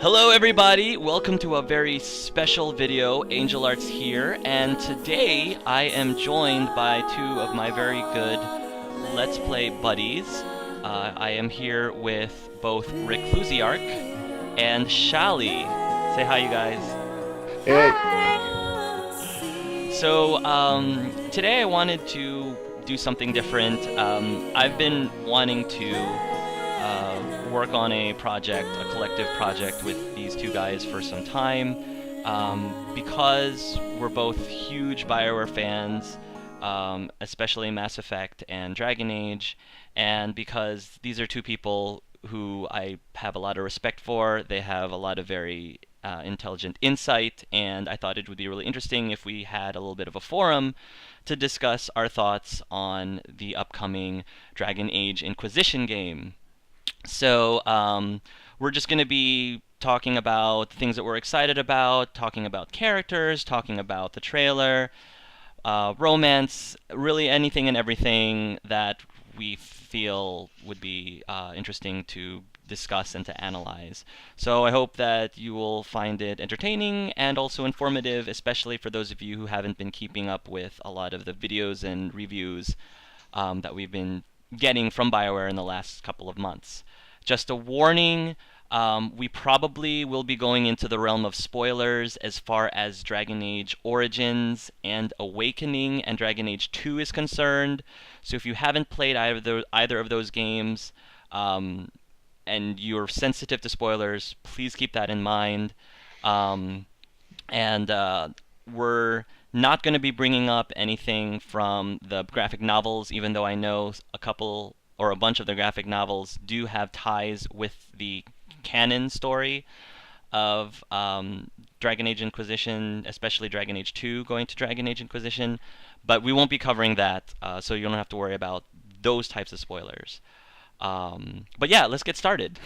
Hello everybody, welcome to a very special video. Angel Arts here, and today I am joined by two of my very good Let's Play buddies. I am here with both Reclusiarch and Schaly. Say hi, you guys. Hey. So, today I wanted to do something different. I've been wanting to work on a project, a collective project with these two guys for some time, because we're both huge BioWare fans, especially Mass Effect and Dragon Age, and because these are two people who I have a lot of respect for. They have a lot of very intelligent insight, and I thought it would be really interesting if we had a little bit of a forum to discuss our thoughts on the upcoming Dragon Age Inquisition game. So we're just going to be talking about things that we're excited about, talking about characters, talking about the trailer, romance, really anything and everything that we feel would be interesting to discuss and to analyze. So I hope that you will find it entertaining and also informative, especially for those of you who haven't been keeping up with a lot of the videos and reviews that we've been getting from BioWare in the last couple of months. Just a warning, we probably will be going into the realm of spoilers as far as Dragon Age Origins and Awakening and Dragon Age 2 is concerned. So if you haven't played either of those games and you're sensitive to spoilers, please keep that in mind. We're not going to be bringing up anything from the graphic novels, even though I know a couple or a bunch of the graphic novels do have ties with the canon story of Dragon Age Inquisition, especially Dragon Age 2 going to Dragon Age Inquisition, but we won't be covering that, so you don't have to worry about those types of spoilers. But yeah, let's get started.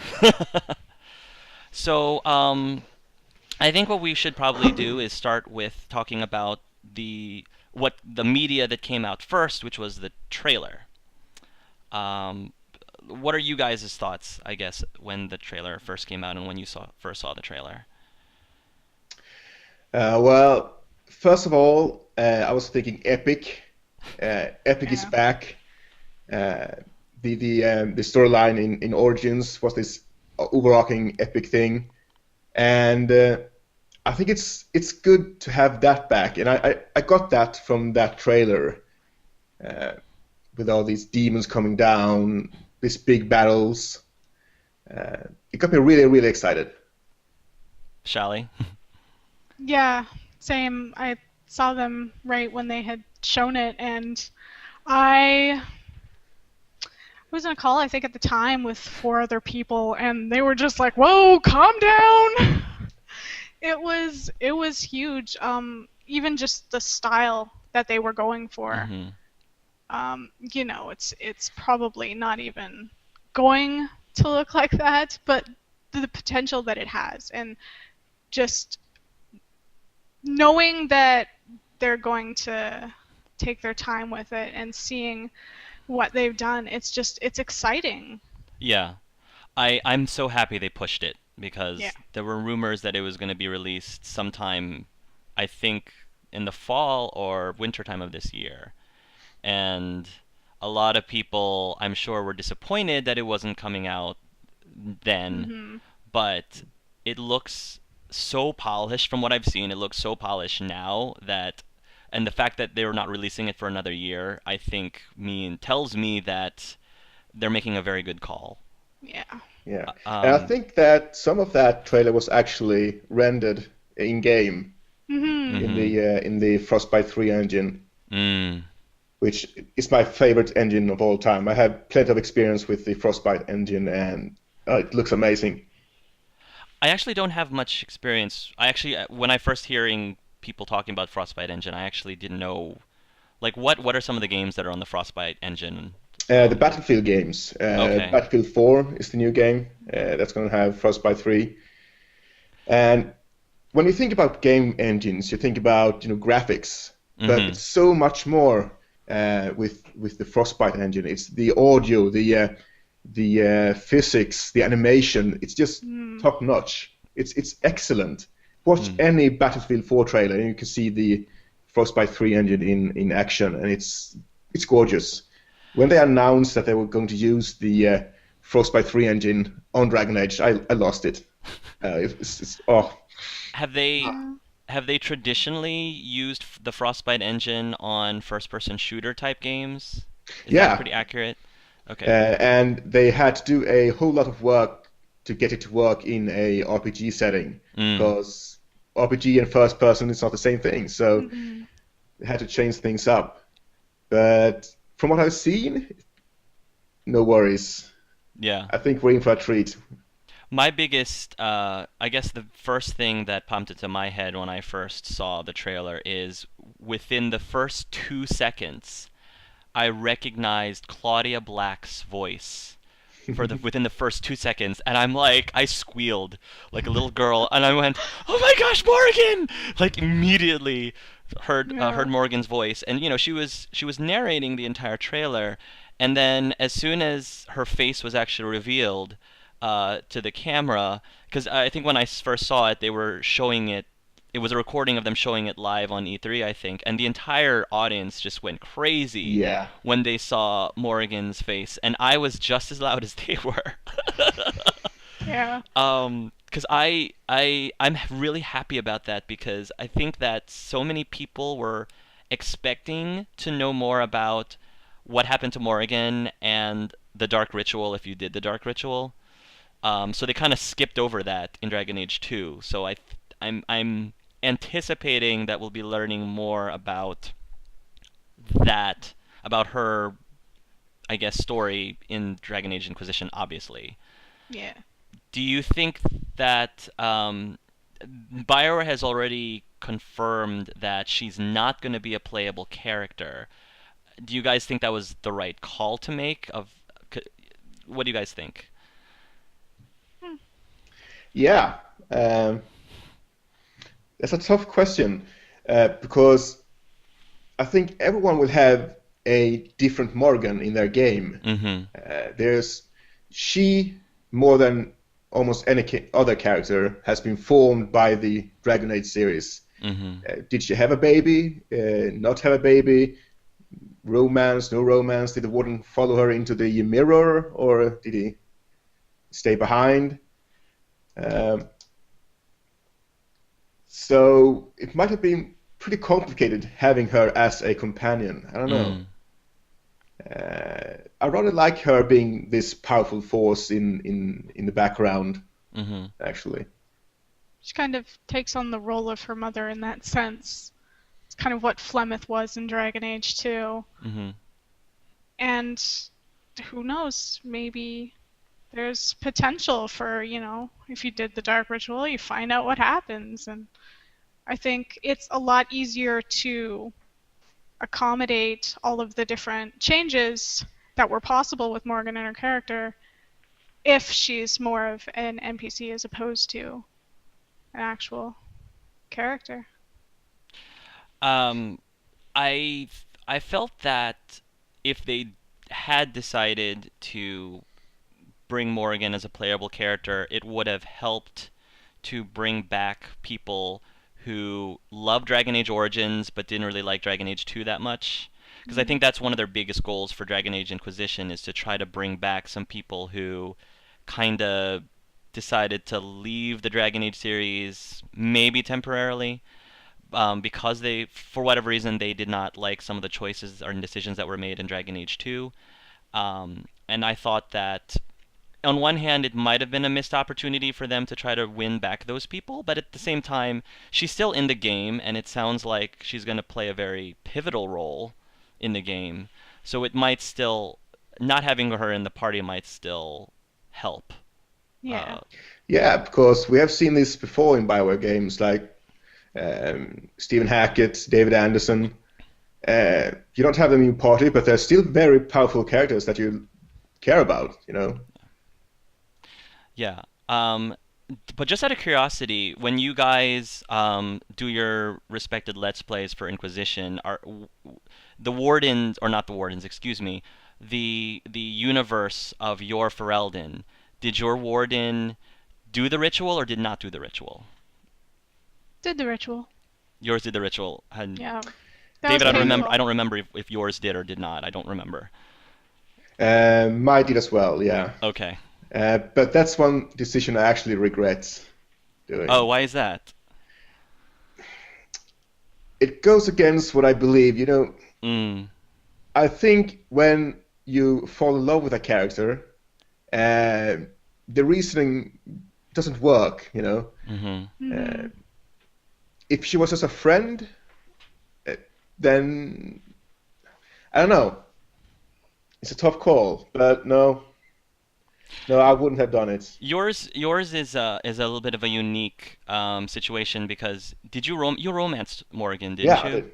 So I think what we should probably do is start with talking about the media that came out first, which was the trailer. What are you guys' thoughts, I guess, when the trailer first came out and when you first saw the trailer? Well, first of all, I was thinking Epic. Epic is back. The storyline in Origins was this overarching Epic thing, and I think it's good to have that back. And I got that from that trailer, with all these demons coming down, these big battles. It got me really, really excited. Schaly? Yeah, same. I saw them right when they had shown it, and I was on a call, I think, at the time with 4 other people, and they were just like, "Whoa, calm down!" It was huge. Even just the style that they were going for. Mm-hmm. It's probably not even going to look like that, but the potential that it has, and just knowing that they're going to take their time with it and seeing what they've done, it's exciting. Yeah. I'm so happy they pushed it, because Yeah. there were rumors that it was going to be released sometime, I think, in the fall or winter time of this year. And a lot of people, I'm sure, were disappointed that it wasn't coming out then. Mm-hmm. But it looks so polished from what I've seen. It looks so polished now and the fact that they're not releasing it for another year, I think tells me that they're making a very good call. Yeah. Yeah, and I think that some of that trailer was actually rendered in game Mm-hmm. in the Frostbite 3 engine. Mm. Which is my favorite engine of all time. I have plenty of experience with the Frostbite engine, and it looks amazing. I actually don't have much experience. When I first hearing people talking about Frostbite engine, I actually didn't know, like, what are some of the games that are on the Frostbite engine? The Battlefield games. Okay. Battlefield 4 is the new game that's going to have Frostbite 3. And when you think about game engines, you think about graphics, but it's so much more. With the Frostbite engine, it's the audio, the physics, the animation. It's just top notch. It's excellent. Watch any Battlefield 4 trailer, and you can see the Frostbite 3 engine in action, and it's gorgeous. When they announced that they were going to use the Frostbite 3 engine on Dragon Age, I lost it. Oh. Have they traditionally used the Frostbite engine on first-person shooter type games? Is that pretty accurate? Okay. And they had to do a whole lot of work to get it to work in a RPG setting, because RPG and first person is not the same thing, so they had to change things up. But from what I've seen, no worries. Yeah. I think we're in for a treat. My biggest, I guess the first thing that popped into my head when I first saw the trailer is within the first 2 seconds, I recognized Claudia Black's voice within the first 2 seconds, and I squealed like a little girl, and I went, "Oh my gosh, Morrigan!" Like immediately heard Morrigan's voice, and she was narrating the entire trailer, and then as soon as her face was actually revealed to the camera, because I think when I first saw it, they were showing it. It was a recording of them showing it live on E3, I think, and the entire audience just went crazy when they saw Morrigan's face, and I was just as loud as they were. Yeah. Because I'm really happy about that, because I think that so many people were expecting to know more about what happened to Morrigan and the Dark Ritual if you did the Dark Ritual. So they kind of skipped over that in Dragon Age 2. So I'm anticipating that we'll be learning more about that, about her, I guess, story in Dragon Age Inquisition, obviously. Yeah. Do you think that BioWare has already confirmed that she's not going to be a playable character? Do you guys think that was the right call to make? What do you guys think? Yeah. That's a tough question, because I think everyone will have a different Morrigan in their game. She, more than almost any other character, has been formed by the Dragon Age series. Did she have a baby? Not have a baby? Romance? No romance? Did the Warden follow her into the mirror, or did he stay behind? So it might have been pretty complicated having her as a companion. I don't know. I rather like her being this powerful force in the background, actually. She kind of takes on the role of her mother in that sense. It's kind of what Flemeth was in Dragon Age 2. And who knows, maybe there's potential for, if you did the Dark Ritual, you find out what happens. And I think it's a lot easier to accommodate all of the different changes that were possible with Morrigan and her character if she's more of an NPC as opposed to an actual character. I felt that if they had decided to bring Morrigan as a playable character, it would have helped to bring back people who love Dragon Age Origins but didn't really like Dragon Age 2 that much. Because I think that's one of their biggest goals for Dragon Age Inquisition, is to try to bring back some people who kind of decided to leave the Dragon Age series, maybe temporarily, because they, for whatever reason, they did not like some of the choices or decisions that were made in Dragon Age 2. And I thought that on one hand, it might have been a missed opportunity for them to try to win back those people, but at the same time, she's still in the game, and it sounds like she's going to play a very pivotal role in the game. So it might still, not having her in the party might still help. Yeah. Yeah, because we have seen this before in BioWare games, like Stephen Hackett, David Anderson. You don't have them in your party, but they're still very powerful characters that you care about, Yeah. But just out of curiosity, when you guys do your respected Let's Plays for Inquisition, are the Wardens, or not the Wardens, excuse me, the universe of your Ferelden, did your Warden do the ritual or did not do the ritual? Did the ritual. Yours did the ritual. And Yeah. That David, was I don't remember. painful. I don't remember if yours did or did not. I don't remember. Mine did as well, yeah. Okay. But that's one decision I actually regret doing. Oh, why is that? It goes against what I believe. You know, Mm. I think when you fall in love with a character, the reasoning doesn't work, you know. Mm-hmm. Uh, if she was just a friend, then I don't know. It's a tough call, but no, I wouldn't have done it. Yours is a little bit of a unique situation because did you romanced Morrigan, didn't Yeah, I you? did.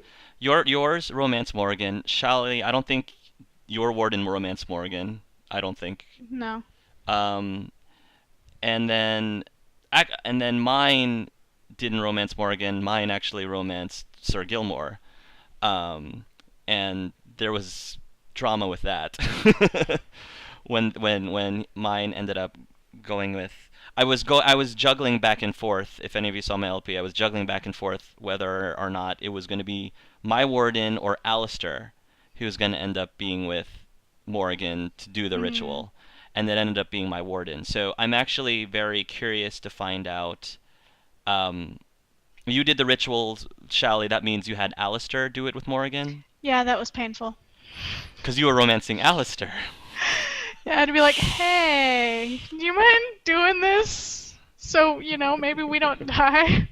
Yours romanced Morrigan. Schaly, I don't think your warden romanced Morrigan. I don't think. No. Um, and then mine didn't romance Morrigan. Mine actually romanced Sir Gilmore. And there was drama with that. when mine ended up going with I was juggling back and forth. If any of you saw my LP, I was juggling back and forth whether or not it was going to be my warden or Alistair who was going to end up being with Morrigan to do the ritual, and that ended up being my warden. So I'm actually very curious to find out. You did the rituals, Schaly. That means you had Alistair do it with Morrigan, Yeah, that was painful. because you were romancing Alistair. Yeah, I'd be like, hey, do you mind doing this? So, maybe we don't die.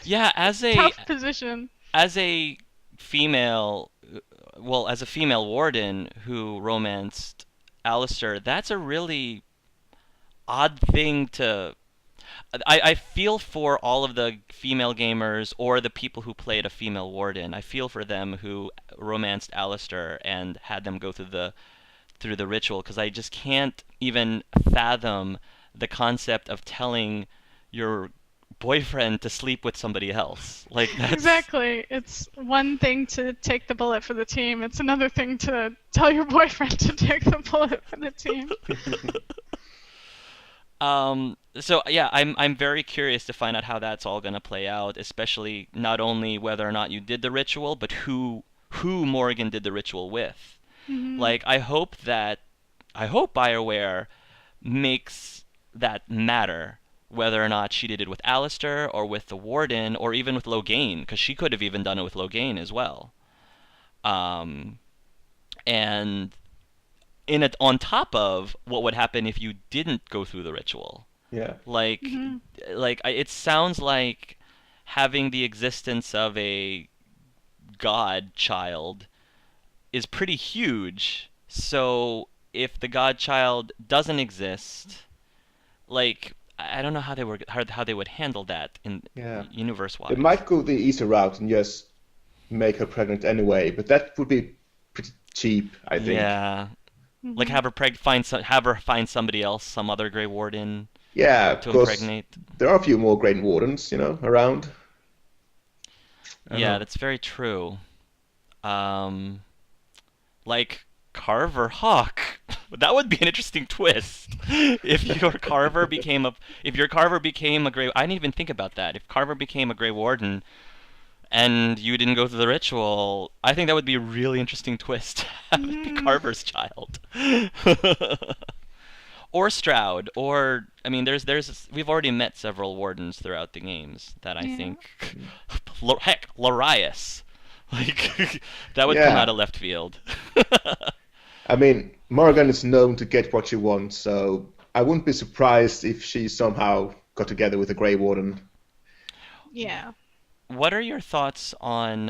Yeah, as Tough position. a female, well, as a female warden who romanced Alistair, that's a really odd thing to. I feel for all of the female gamers or the people who played a female warden. I feel for them who romanced Alistair and had them go through the ritual, because I just can't even fathom the concept of telling your boyfriend to sleep with somebody else. Like that's Exactly. It's one thing to take the bullet for the team. It's another thing to tell your boyfriend to take the bullet for the team. So yeah, I'm very curious to find out how that's all gonna play out, especially not only whether or not you did the ritual, but who Morrigan did the ritual with. Like I hope BioWare makes that matter, whether or not she did it with Alistair or with the Warden or even with Loghain, because she could have even done it with Loghain as well. And on top of what would happen if you didn't go through the ritual. Yeah. Like it sounds like having the existence of a god child is pretty huge. So if the godchild doesn't exist, like I don't know how they would handle that in Yeah. universe-wise. They might go the easy route and just make her pregnant anyway, but that would be pretty cheap, I think. Yeah, like have her find somebody else, some other Grey Warden Yeah, to because impregnate. there are a few more Grey Wardens, around. I don't Yeah, know. that's very true. Like Carver Hawk. That would be an interesting twist. If your Carver became a Grey, I didn't even think about that. If Carver became a Grey Warden and you didn't go through the ritual, I think that would be a really interesting twist. Have it be Carver's child. Or Stroud, or I mean, we've already met several wardens throughout the games that I Yeah. think, heck, Larius, like that would come Yeah. out of left field. I mean, Morrigan is known to get what she wants, so I wouldn't be surprised if she somehow got together with a Grey Warden. Yeah. What are your thoughts on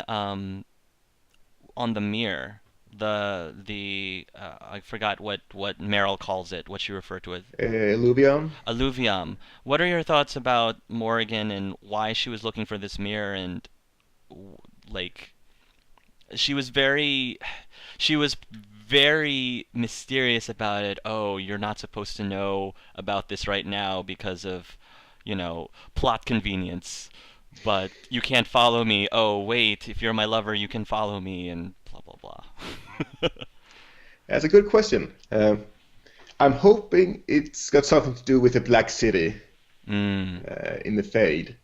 the mirror? I forgot what Meryl calls it. What she referred to it. Eluvian? Alluvium. What are your thoughts about Morrigan and why she was looking for this mirror, and like she was very mysterious about it. Oh, you're not supposed to know about this right now because of, plot convenience. But you can't follow me. Oh, wait, if you're my lover, you can follow me, and blah, blah, blah. That's a good question. I'm hoping it's got something to do with the Black City. Mm. in the Fade.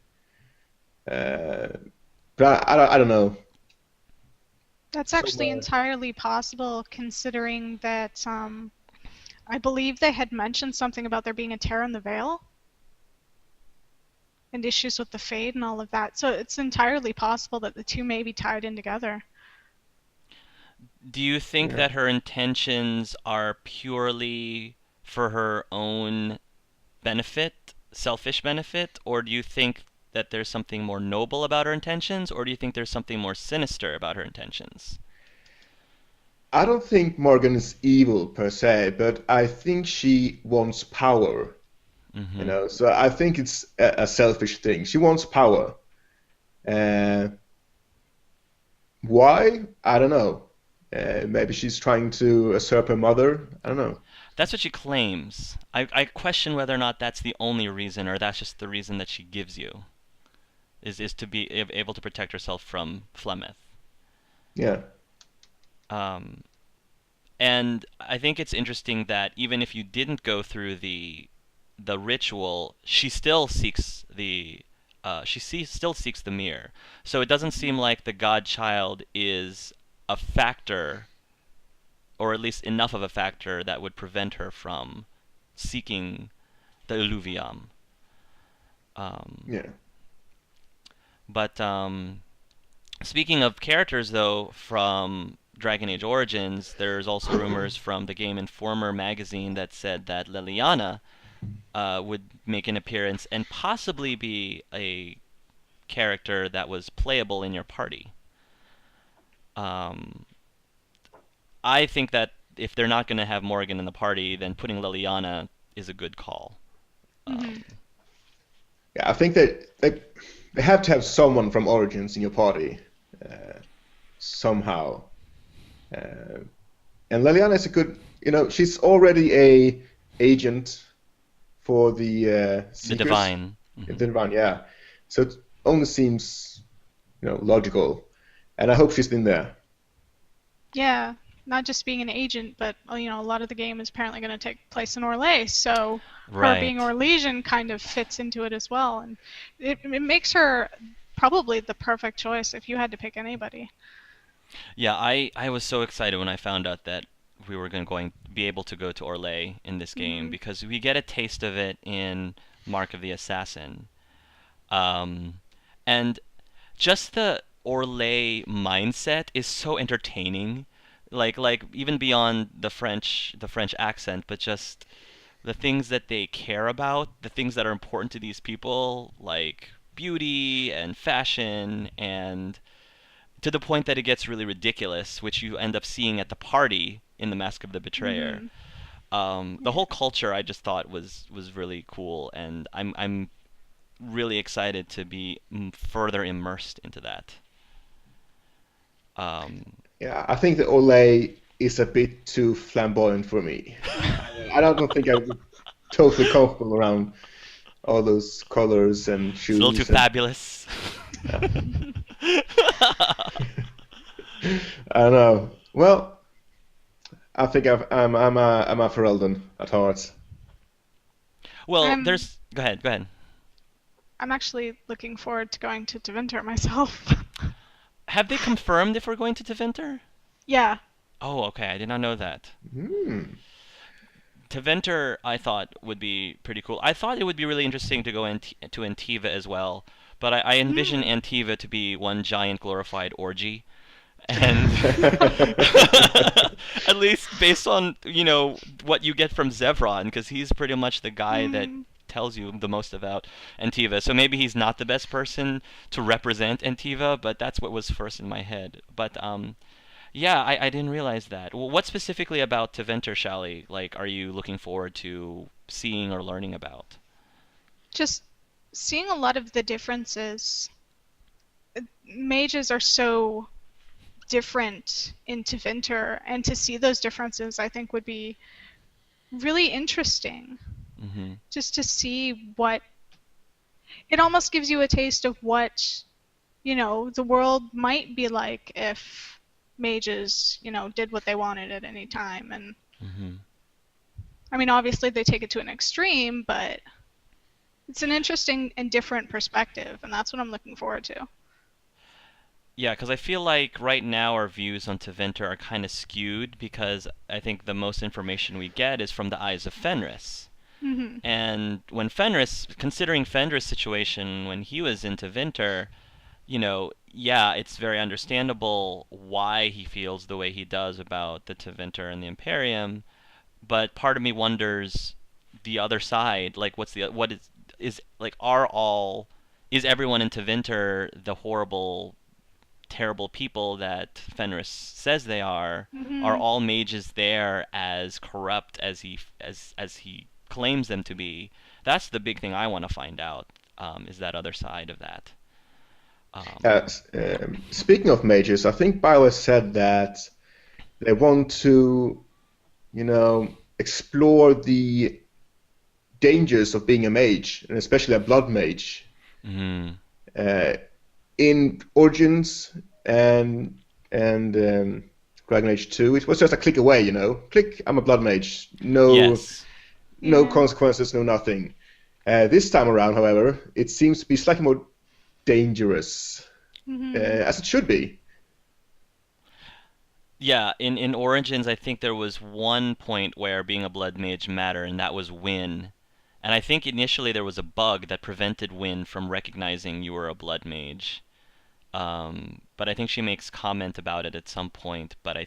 Uh, but I don't know. That's actually Somewhere. entirely possible, considering that I believe they had mentioned something about there being a tear in the veil and issues with the Fade and all of that. So it's entirely possible that the two may be tied in together. Do you think Yeah. that her intentions are purely for her own benefit, selfish benefit, or do you think that there's something more noble about her intentions, or do you think there's something more sinister about her intentions? I don't think Morgan is evil per se, but I think she wants power. Mm-hmm. So I think it's a selfish thing. She wants power. Uh, why? I don't know. Maybe she's trying to usurp her mother. I don't know. That's what she claims. I question whether or not that's the only reason, or that's just the reason that she gives you, is to be able to protect herself from Flemeth. Yeah. Um, and I think it's interesting that even if you didn't go through the ritual, she still seeks still seeks the mirror. So it doesn't seem like the godchild is a factor, or at least enough of a factor that would prevent her from seeking the eluvian. Um, Yeah. but speaking of characters, though, from Dragon Age Origins, there's also rumors from the Game Informer magazine that said that Liliana would make an appearance and possibly be a character that was playable in your party. Um, I think that if they're not going to have Morrigan in the party, then putting Liliana is a good call. Hmm. Um, Yeah, I think that they have to have someone from Origins in your party somehow. Uh, and Liliana is a good, she's already a agent for the the Seekers, Divine. the Hmm. Divine, yeah. So it only seems, logical. And I hope she's in there. Yeah, not just being an agent, but a lot of the game is apparently going to take place in Orlais, so her being Right. Orlesian kind of fits into it as well, and it makes her probably the perfect choice if you had to pick anybody. Yeah, I was so excited when I found out that we were going to be able to go to Orlais in this game Hmm. because we get a taste of it in Mark of the Assassin. Um, and just the Orlais mindset is so entertaining. Like even beyond the French accent, but just the things that they care about, the things that are important to these people, like beauty and fashion, and to the point that it gets really ridiculous, which you end up seeing at the party in The Mask of the Betrayer. Hmm. The Yeah. whole culture I just thought was really cool, and I'm really excited to be further immersed into that. Um, Yeah, I think the Olay is a bit too flamboyant for me. I don't think I'm totally comfortable around all those colors and it's a little too shoes and fabulous. yeah. I don't know. Well, I think I'm a Ferelden at heart. Well, I'm there's. Go ahead. Go ahead. I'm actually looking forward to going to Deventer myself. Have they confirmed if we're going to Teventer? Yeah. Oh, okay. I did not know that. Hmm. Teventer, I thought would be pretty cool. I thought it would be really interesting to go to Antiva as well, but I envision Mm. Antiva to be one giant glorified orgy, and at least based on what you get from Zevron, because he's pretty much the guy that Mm. tells you the most about Antiva. So maybe he's not the best person to represent Antiva, but that's what was first in my head. But yeah, I didn't realize that. Well, what specifically about Teventer, Schaly, like, are you looking forward to seeing or learning about? Just seeing a lot of the differences. Mages are so different in Deventer, and to see those differences, I think, would be really interesting. Hmm. Just to see what it almost gives you a taste of what the world might be like if mages did what they wanted at any time. And Hmm. I mean, obviously they take it to an extreme, but It's an interesting and different perspective, and that's what I'm looking forward to. Yeah, because I feel like right now our views on Tevinter are kind of skewed because I think the most information we get is from the eyes of Fenris. Hmm. And when Fenris, considering Fenris' situation when he was in Tevinter, yeah, it's very understandable why he feels the way he does about the Tevinter and the Imperium, but part of me wonders the other side, like what is like are all is everyone in Tevinter the horrible terrible people that Fenris says they are? Are Hmm. all mages there as corrupt as he claims them to be? That's the big thing I want to find out. Is that other side of that? Um, Speaking of mages, I think BioWare said that they want to, explore the dangers of being a mage, and especially a blood mage, mhm. uh, in Origins and Dragon Age 2. It was just a click away, Click, I'm a blood mage. No, Yes. no Yeah. consequences, no nothing. This time around, however, it seems to be slightly more dangerous, Hmm. as it should be. Yeah, in Origins, I think there was one point where being a blood mage mattered, and that was Win. And I think initially there was a bug that prevented Win from recognizing you were a blood mage. But I think she makes comment about it at some point. But I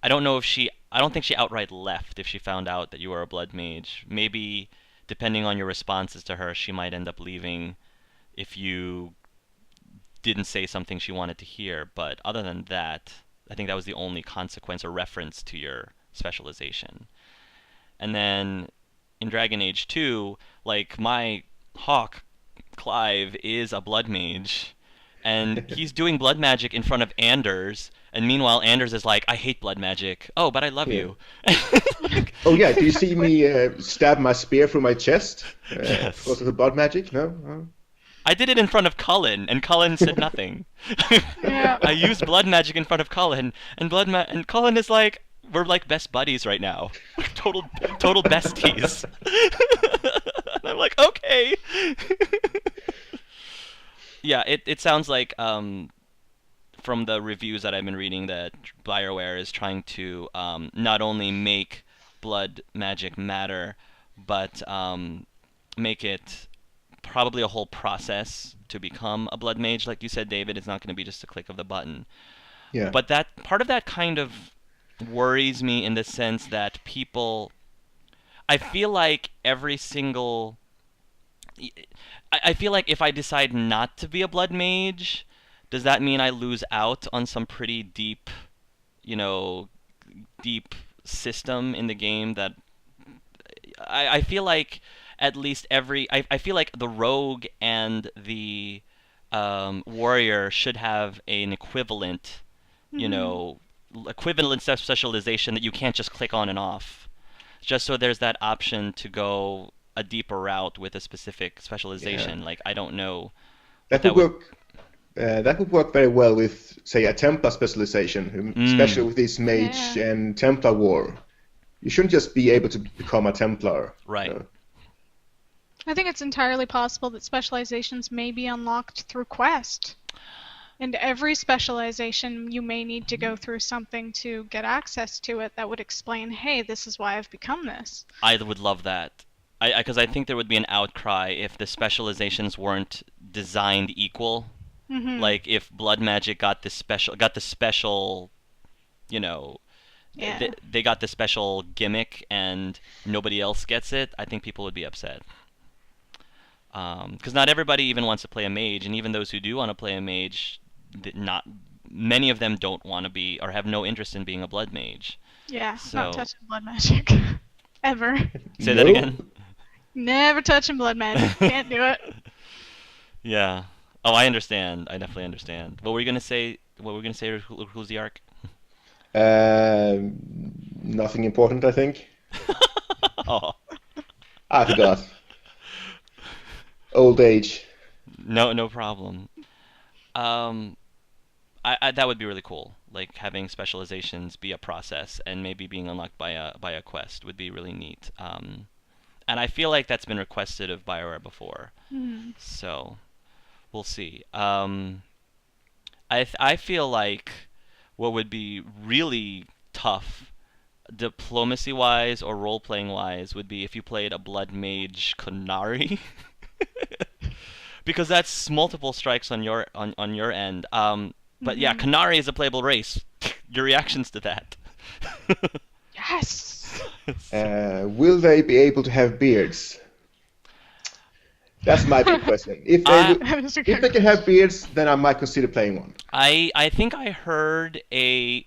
don't know if I don't think she outright left if she found out that you were a blood mage. Maybe depending on your responses to her, she might end up leaving if you didn't say something she wanted to hear. But other than that, I think that was the only consequence or reference to your specialization. And then in Dragon Age 2, like my hawk Clive is a blood mage, and he's doing blood magic in front of Anders, and meanwhile Anders is like, I hate blood magic. Oh, but I love Yeah. you. Like, Oh yeah, do you see me stab my spear through my chest yes. because of the blood magic? No? Oh. I did it in front of Cullen, and Cullen said nothing. Yeah. I used blood magic in front of Cullen, and Cullen is like, we're like best buddies right now, total besties. And I'm like, okay. Yeah, it sounds like from the reviews that I've been reading that BioWare is trying to not only make blood magic matter, but make it probably a whole process to become a blood mage. Like you said, David, it's not going to be just a click of the button. Yeah. But that part of that kind of worries me in the sense that I feel like every single I feel like if I decide not to be a blood mage, does that mean I lose out on some pretty you know, deep system in the game that I feel like at least I feel like the rogue and the warrior should have an you Hmm. know, equivalent specialization that you can't just click on and off. Just so there's that option to go a deeper route with a specific Yeah. specialization. Like I don't know what That that would would. work. That would work very well with, say, a Templar specialization, especially Mm, with this Mage Yeah. and Templar war. You shouldn't just be able to become a Templar. right. I think it's entirely possible that specializations may be unlocked through quest. And every specialization, you may need to go through something to get access to it that would explain, hey, this is why I've become this. I would love that. Because I think there would be an outcry if the specializations weren't designed equal. Hmm. Like if blood magic got the special, you know, Yeah. they got the special gimmick and nobody else gets it. I think people would be upset. Because not everybody even wants to play a mage, and even those who do want to play a mage, not many of them don't want to be or have no interest in being a blood mage. Yeah. Not So touching blood magic. Ever. say that No? again. Never touching blood magic. Can't do it. Yeah. Oh, I understand. I definitely understand. What were you gonna say? What were we gonna say, Reclusiarch? Nothing important, I think. Oh, I forgot. Old age. no, no problem. Um, that would be really cool. Like having specializations be a process and maybe being unlocked by a quest would be really neat. And I feel like that's been requested of BioWare before. Hmm. So we'll see. I feel like what would be really tough, diplomacy-wise or role-playing-wise, would be if you played a Blood Mage Qunari, because that's multiple strikes on your end. But yeah, Hmm. Qunari is a playable race. Your reactions to that? Yes. Will they be able to have beards? That's my big question. If they I That is a if good they can have beards, then I might consider playing one. I think I heard a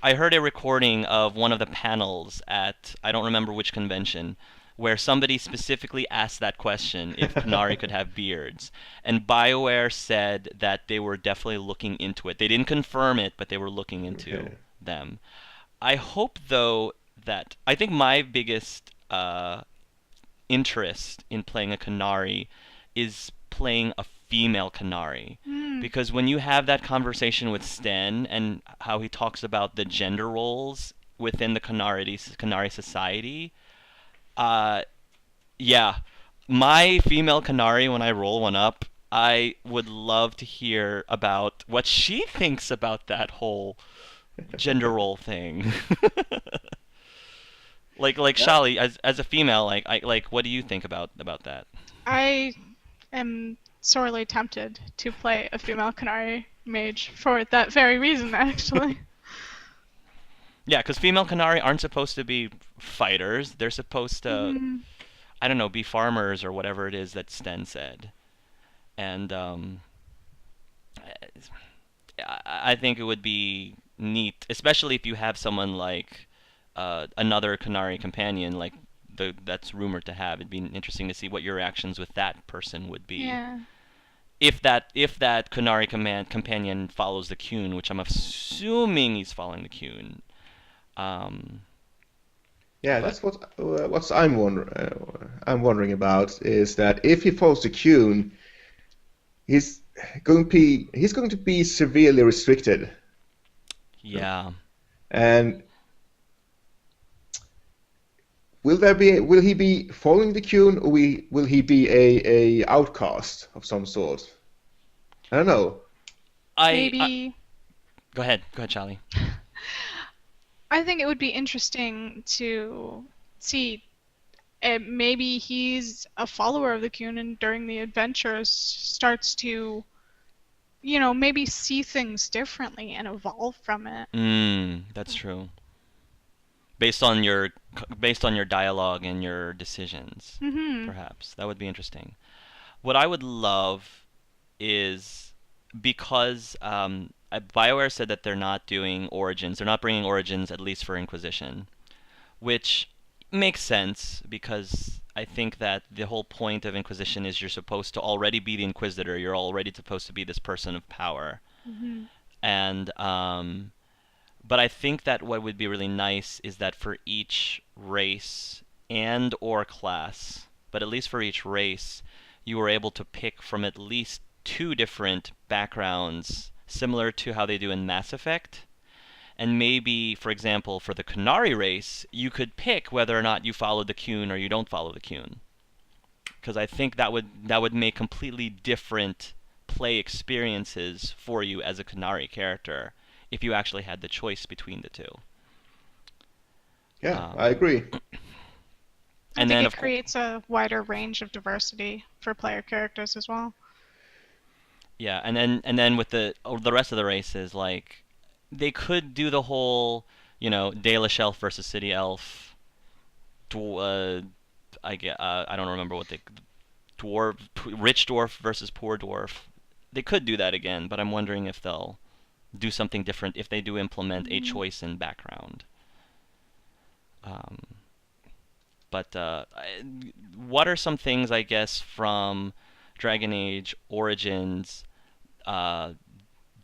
recording of one of the panels at, I don't remember which convention, where somebody specifically asked that question if Qunari could have beards, and BioWare said that they were definitely looking into it. They didn't confirm it, but they were looking into Okay. them. I hope though that I think my biggest interest in playing a Qunari is playing a female Qunari. Hmm. Because when you have that conversation with Sten and how he talks about the gender roles within the Qunari society, uh, yeah, my female Qunari, when I roll one up, I would love to hear about what she thinks about that whole gender role thing. Like Yeah. Schaly, as a female, what do you think about that? I am sorely tempted to play a female Qunari mage for that very reason, actually. Yeah, because female Qunari aren't supposed to be fighters. They're supposed to, Hmm. I don't know, be farmers or whatever it is that Sten said. And I think it would be neat, especially if you have someone like another Qunari companion, like that's rumored to have. It'd be interesting to see what your reactions with that person would be. Yeah. If that Qunari companion follows the Qun, which I'm assuming he's following the Qun. Um, Yeah, but that's what I'm wondering about is that if he follows the Qun, he's he's going to be severely restricted. yeah, And will he be following the Qun, or will he be a outcast of some sort? I don't know. I Maybe. go ahead, Charlie. I think it would be interesting to see. Maybe he's a follower of the Qun and during the adventures starts to, maybe see things differently and evolve from it. That's true. Based on your based on your dialogue and your decisions, Hmm. perhaps that would be interesting. What I would love is because BioWare said that they're not doing Origins. They're not bringing Origins, at least for Inquisition, which makes sense because I think that the whole point of Inquisition is you're supposed to already be the Inquisitor. You're already supposed to be this person of power. Hmm. And but I think that what would be really nice is that for each race and or class, but at least for each race, you were able to pick from at least two different backgrounds, similar to how they do in Mass Effect. And maybe, for example, for the Qunari race, you could pick whether or not you follow the Qun or you don't follow the Qun. Because I think that would make completely different play experiences for you as a Qunari character if you actually had the choice between the two. Yeah, I Um, agree. I and think then it of course, creates a wider range of diversity for player characters as well. yeah, and then with the rest of the races, like they could do the whole, Dalish elf versus city elf, dw- I don't remember what they rich dwarf versus poor dwarf. They could do that again, but I'm wondering if they'll do something different if they do implement a Mhm. choice in background. Um, but what are some things, I guess, from Dragon Age Origins uh,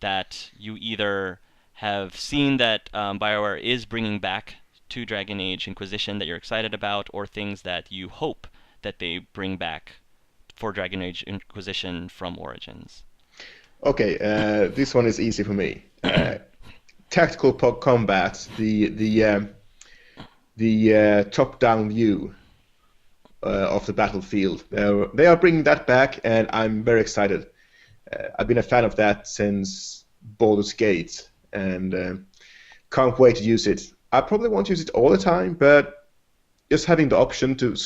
that you either have seen that BioWare is bringing back to Dragon Age Inquisition that you're excited about, or things that you hope that they bring back for Dragon Age Inquisition from Origins? Okay, this one is easy for me. Tactical combat, the top-down view of the battlefield. They are bringing that back, and I'm very excited. I've been a fan of that since Baldur's Gate, and can't wait to use it. I probably won't use it all the time, but just having the option to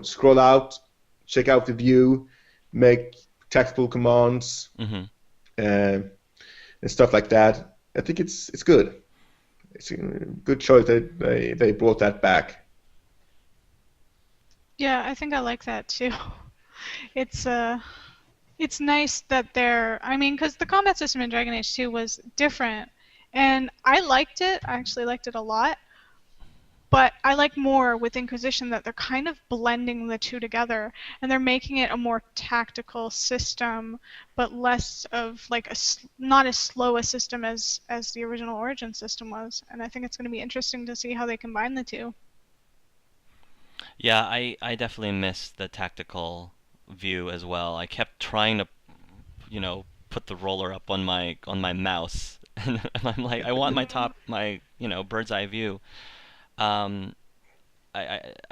scroll out, check out the view, make tactical commands, and stuff like that. I think it's good. It's a good choice that they brought that back. Yeah, I think I like that too. It's nice that because the combat system in Dragon Age 2 was different, and I liked it. I actually liked it a lot. But I like more with Inquisition that they're kind of blending the two together, and they're making it a more tactical system, but less of like not as slow a system as the original Origin system was. And I think it's going to be interesting to see how they combine the two. Yeah, I definitely missed the tactical view as well. I kept trying to, put the roller up on my mouse, and I'm like, I want my bird's eye view. I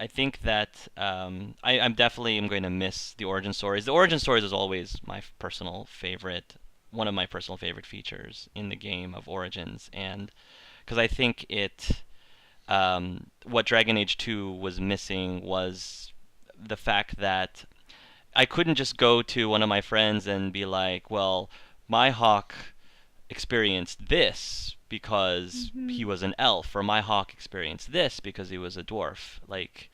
think that I'm definitely going to miss the origin stories. The origin stories is always my personal favorite, one of my personal favorite features in the game of Origins, and because I think what Dragon Age 2 was missing was the fact that I couldn't just go to one of my friends and be like, well, my hawk experienced this because he was an elf, or my hawk experienced this because he was a dwarf. Like,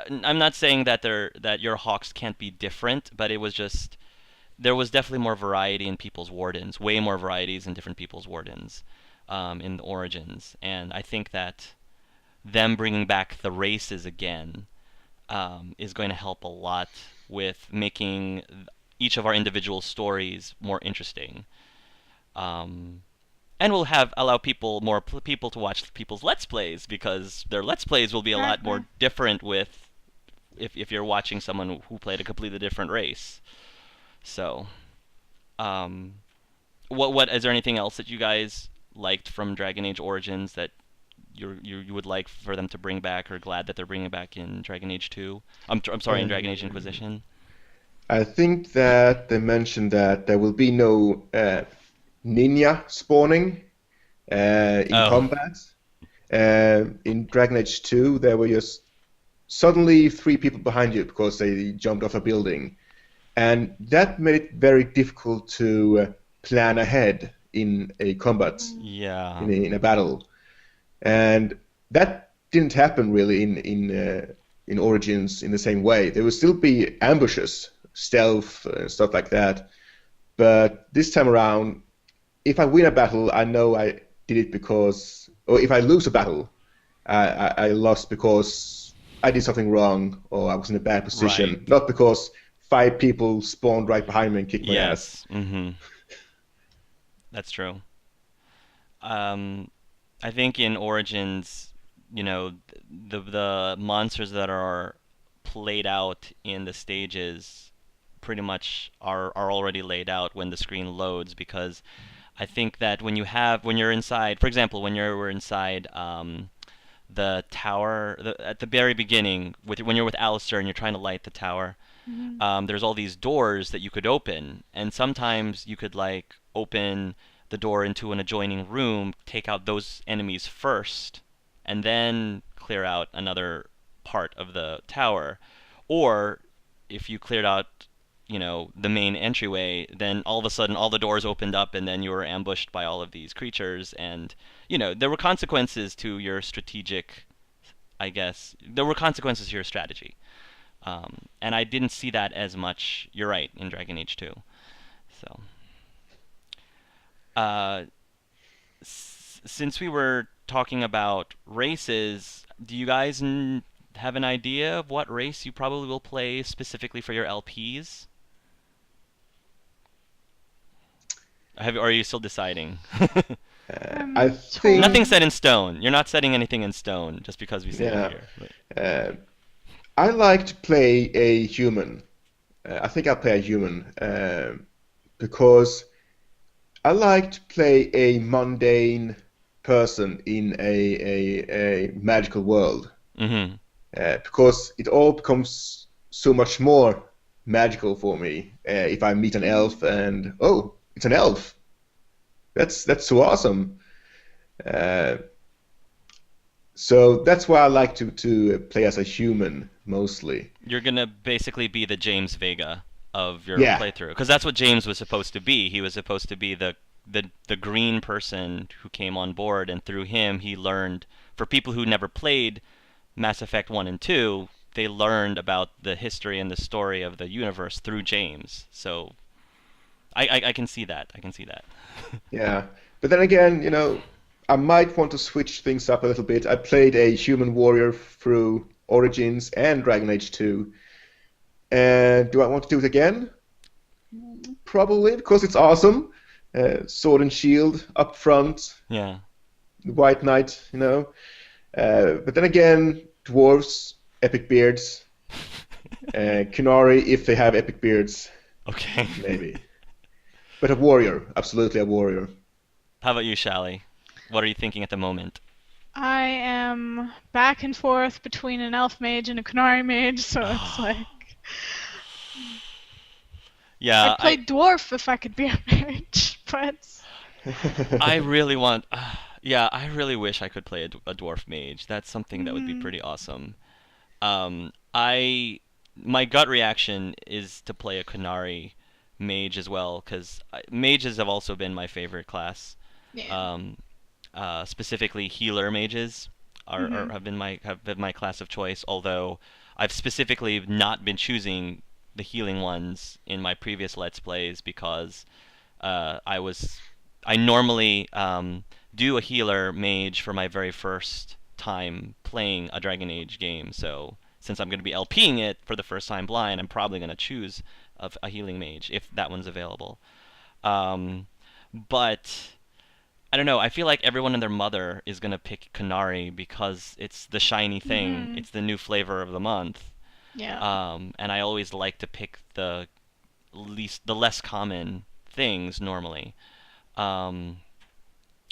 I'm not saying that your hawks can't be different, but it was just there was definitely more variety in people's wardens, way more varieties in different people's wardens in the Origins, and I think that them bringing back the races again is going to help a lot with making each of our individual stories more interesting. And we'll allow more people to watch people's Let's Plays, because their Let's Plays will be a lot more different with if you're watching someone who played a completely different race. So, what is there anything else that you guys liked from Dragon Age Origins that you would like for them to bring back, or glad that they're bringing back in Dragon Age 2? I'm sorry, in Dragon Age Inquisition. I think that they mentioned that there will be no ninja spawning in combat. In Dragon Age 2, there were just suddenly 3 people behind you because they jumped off a building. And that made it very difficult to plan ahead in a combat, in a battle. And that didn't happen really in Origins in the same way. There would still be ambushes, stealth, stuff like that. But this time around, if I win a battle, I know I did it because, or if I lose a battle, I lost because I did something wrong or I was in a bad position, right. Not because 5 people spawned right behind me and kicked my ass. Mm-hmm. That's true. I think in Origins, the monsters that are played out in the stages pretty much are already laid out when the screen loads, because I think that when you're inside, for example, when we're inside the tower at the very beginning, when you're with Alistair and you're trying to light the tower, there's all these doors that you could open, and sometimes you could like open the door into an adjoining room, take out those enemies first, and then clear out another part of the tower. Or if you cleared out, the main entryway, then all of a sudden all the doors opened up and then you were ambushed by all of these creatures, and, there were consequences to your strategic, I guess. There were consequences to your strategy. And I didn't see that as much, you're right, in Dragon Age 2. So... since we were talking about races, do you guys have an idea of what race you probably will play specifically for your LPs? Or are you still deciding? I think nothing's set in stone. You're not setting anything in stone just because we say it here. I like to play a human. I think I'll play a human because I like to play a mundane person in a magical world. Mm-hmm. because it all becomes so much more magical for me if I meet an elf and oh, it's an elf. That's so awesome. Uh, so that's why I like to play as a human mostly. You're gonna basically be the James Vega of your Yeah. playthrough, because that's what James was supposed to be. He was supposed to be the green person who came on board, and through him he learned. For people who never played Mass Effect 1 and 2, they learned about the history and the story of the universe through James. So I can see that. I can see that. Yeah, but then again, I might want to switch things up a little bit. I played a human warrior through Origins and Dragon Age 2. And do I want to do it again? Probably, because it's awesome. Sword and shield up front, Yeah. the White Knight. But then again, dwarves, epic beards. Qunari, if they have epic beards, Okay. maybe. But a warrior, absolutely a warrior. How about you, Schaly? What are you thinking at the moment? I am back and forth between an elf mage and a Qunari mage, so it's like Yeah, I'd play dwarf if I could be a mage, but I really want. Yeah, I really wish I could play a dwarf mage. That's something that would be mm, pretty awesome. My gut reaction is to play a Qunari mage as well, because mages have also been my favorite class. yeah. Specifically, healer mages Mhm. have been my class of choice. Although I've specifically not been choosing the healing ones in my previous Let's Plays because uh, I was I normally do a healer mage for my very first time playing a Dragon Age game. So since I'm going to be LPing it for the first time blind, I'm probably going to choose a healing mage if that one's available. Um, but I don't know. I feel like everyone and their mother is gonna pick Qunari because it's the shiny thing. Mhm. It's the new flavor of the month. Yeah. And I always like to pick the less common things normally. Um,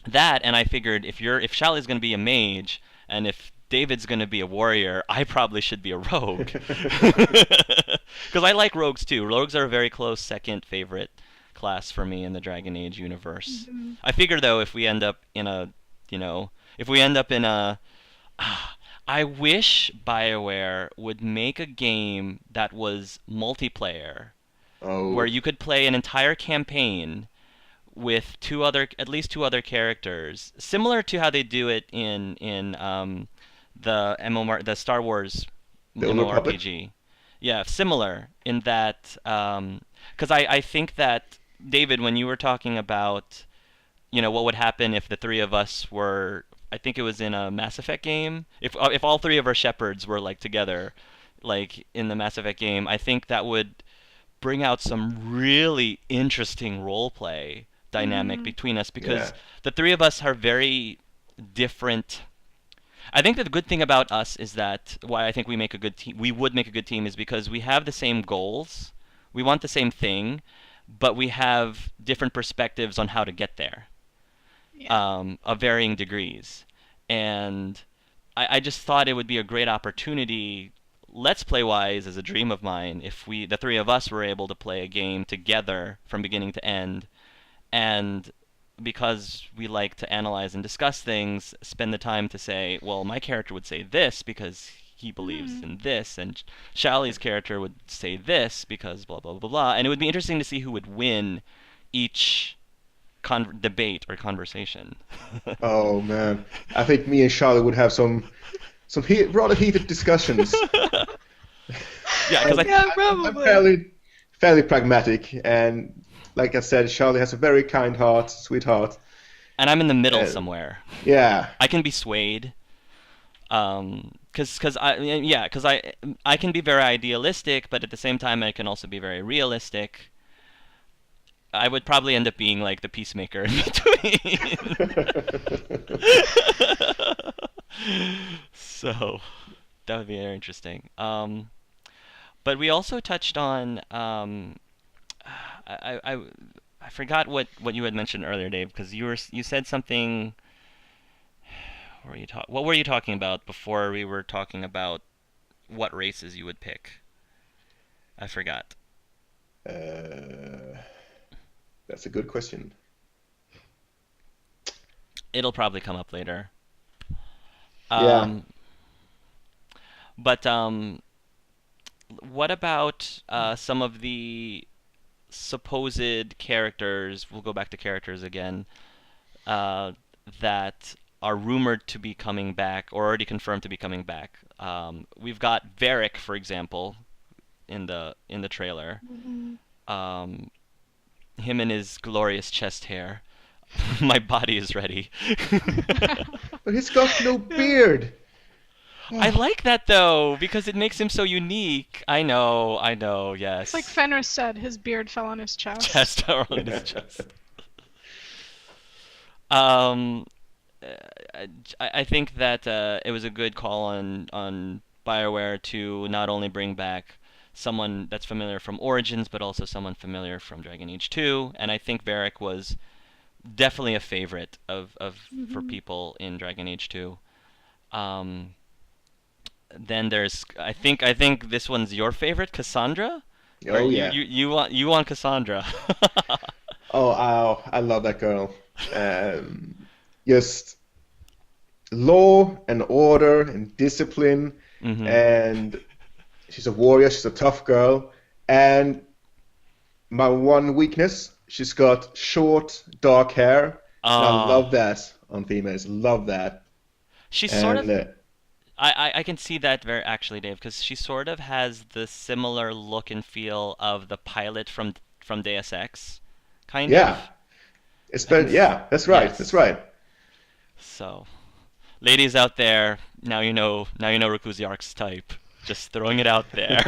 that and I figured if Shally's gonna be a mage and if David's gonna be a warrior, I probably should be a rogue. Because I like rogues too. Rogues are a very close second favorite class for me in the Dragon Age universe. Mhm. I figure though, if we end up in a, you know, if we end up in a, I wish BioWare would make a game that was multiplayer, where Oh, you could play an entire campaign with at least two other characters, similar to how they do it in the Star Wars the Uno puppet? MMORPG. Yeah, similar in that, because I think that David, when you were talking about, what would happen if the three of us were, I think it was in a Mass Effect game, if all three of our shepherds were like together, like in the Mass Effect game, I think that would bring out some really interesting role play dynamic Mhm. between us because Yeah. the three of us are very different. I think that the good thing about us is that why I think we would make a good team is because we have the same goals. We want the same thing, but we have different perspectives on how to get there, Yeah. of varying degrees. And I just thought it would be a great opportunity, let's play wise as a dream of mine, if the three of us were able to play a game together from beginning to end, and because we like to analyze and discuss things, spend the time to say, well, my character would say this because he believes Mhm. in this, and Shally's character would say this because blah blah blah blah, and it would be interesting to see who would win each debate or conversation. Oh man, I think me and Charlotte would have some rather heated discussions. Yeah, because Um, Yeah, I'm probably. fairly pragmatic, and like I said, Charlie has a very kind heart, sweet heart. and I'm in the middle Uh, somewhere. yeah, I can be swayed. Cause I can be very idealistic, but at the same time I can also be very realistic. I would probably end up being like the peacemaker in between. So that would be very interesting. But we also touched on I, I I forgot what you had mentioned earlier, Dave, because you said something. What were you talking about before we were talking about what races you would pick. I forgot. Uh, that's a good question. It'll probably come up later. Yeah. Um, but what about some of the supposed characters? We'll go back to characters again. Uh, that are rumored to be coming back or already confirmed to be coming back. We've got Varric, for example, in the trailer. Mhm. Um, him and his glorious chest hair. My body is ready. But he's got no beard. I like that though because it makes him so unique. I know, It's like yes. Fenris said, his beard fell on his chest. Chest hair on his chest. Um, I think that it was a good call on BioWare to not only bring back someone that's familiar from Origins, but also someone familiar from Dragon Age 2, and I think Varric was definitely a favorite of for Hmm. people in Dragon Age 2. Um, then there's I think this one's your favorite, Cassandra, or Oh yeah. you want Cassandra. Oh, ow, I love that girl. Um, just law and order and discipline, Hmm. and she's a warrior. She's a tough girl. And my one weakness, she's got short, dark hair, and I love Oh, that on females. Love that. she's sort And of I can see that very actually, Dave, because she sort of has the similar look and feel of the pilot from Deus Ex, kind yeah, of. I can yeah, that's right. That's yes. right. So, ladies out there, now you know Reclusiarch's type. Just throwing it out there.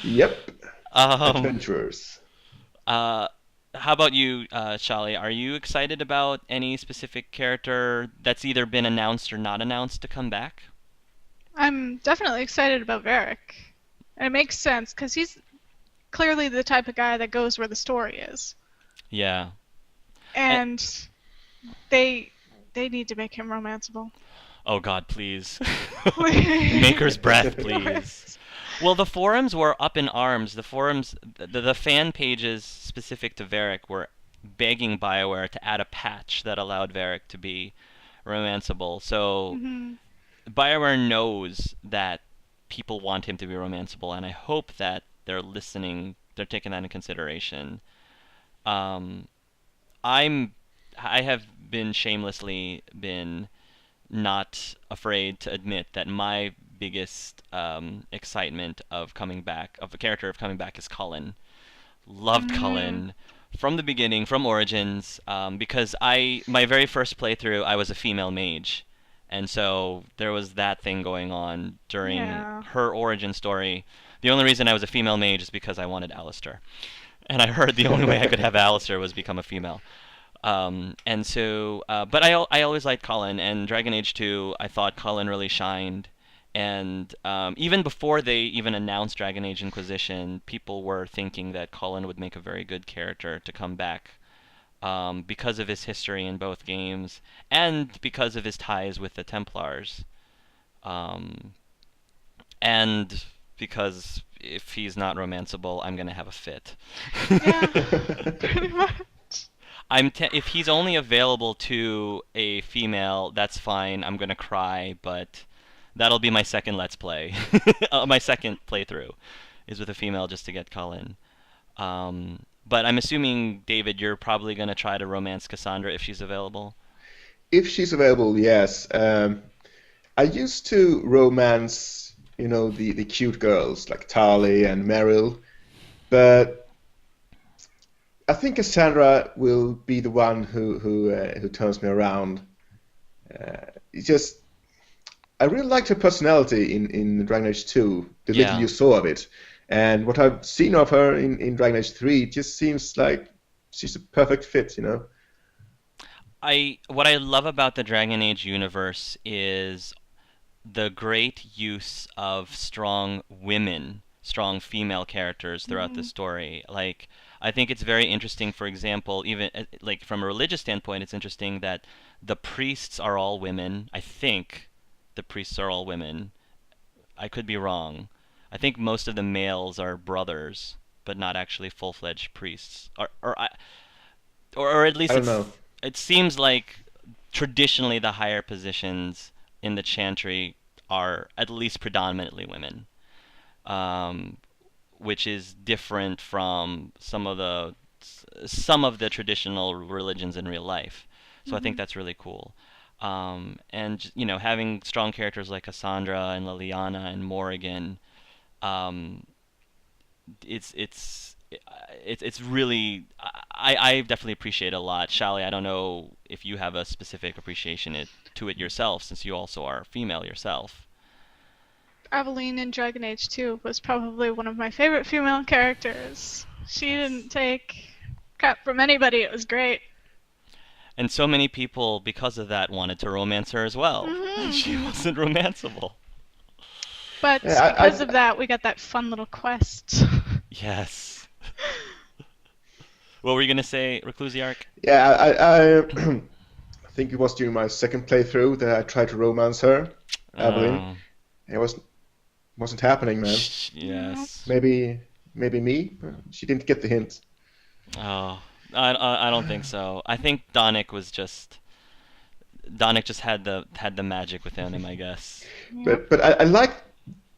Yep. um, Adventurers. uh, how about you, Schaly? Are you excited about any specific character that's either been announced or not announced to come back? I'm definitely excited about Varric. And it makes sense because he's clearly the type of guy that goes where the story is. Yeah. And, And they they need to make him romanceable. oh God, please. Maker's breath, please. Please. Well, the forums were up in arms. The forums, the fan pages specific to Varric were begging BioWare to add a patch that allowed Varric to be romanceable. So Hmm. BioWare knows that people want him to be romanceable, and I hope that they're listening, they're taking that into consideration. Um, I'm, I have been shamelessly been not afraid to admit that my biggest excitement of coming back, of the character of coming back, is Cullen. Loved Mm. Cullen from the beginning, from Origins, because my very first playthrough, I was a female mage. And so there was that thing going on during Yeah. her origin story. The only reason I was a female mage is because I wanted Alistair. And I heard the only way I could have Alistair was become a female. And so, but I always liked Colin, and Dragon Age 2, I thought Colin really shined. And even before they even announced Dragon Age Inquisition, people were thinking that Colin would make a very good character to come back because of his history in both games and because of his ties with the Templars. Um, and because if he's not romanceable, I'm gonna have a fit. Yeah. Pretty much. If he's only available to a female, that's fine. I'm gonna cry, but that'll be my second Let's Play. My second playthrough is with a female just to get Colin. But I'm assuming, David, you're probably gonna try to romance Cassandra if she's available. If she's available, yes. I used to romance, the cute girls like Tali and Meryl, but I think Cassandra will be the one who turns me around. It's just I really liked her personality in Dragon Age 2, the little Yeah. you saw of it, and what I've seen of her in Dragon Age 3 just seems like she's a perfect fit. I what I love about the Dragon Age universe is the great use of strong women, strong female characters throughout the Hmm. story. Like, I think it's very interesting, for example, even like from a religious standpoint, it's interesting that the priests are all women, I think. the priests are all women. I could be wrong. I think most of the males are brothers, but not actually full-fledged priests. Or at I least don't know. it seems like traditionally the higher positions in the chantry are at least predominantly women, um, which is different from some of the traditional religions in real life. So I think Hmm. that's really cool. And you know, having strong characters like Cassandra and Liliana and Morrigan, um, it's really I definitely appreciate it a lot. Schaly, I don't know if you have a specific appreciation to it yourself, since you also are female yourself. Aveline in Dragon Age 2 was probably one of my favorite female characters. She didn't Yes. take crap from anybody. It was great. And so many people, because of that, wanted to romance her as well. And Hmm. she wasn't romanceable. But Yeah, because of that, we got that fun little quest. Yes. What were you gonna say, Reclusiarch? yeah, I think it was during my second playthrough that I tried to romance her, Evelyn. Oh, It wasn't happening, man. Yeah. yes. Maybe me. She didn't get the hint. Oh, I don't think so. I think Donick just had the magic within him, I guess. Yep. But I like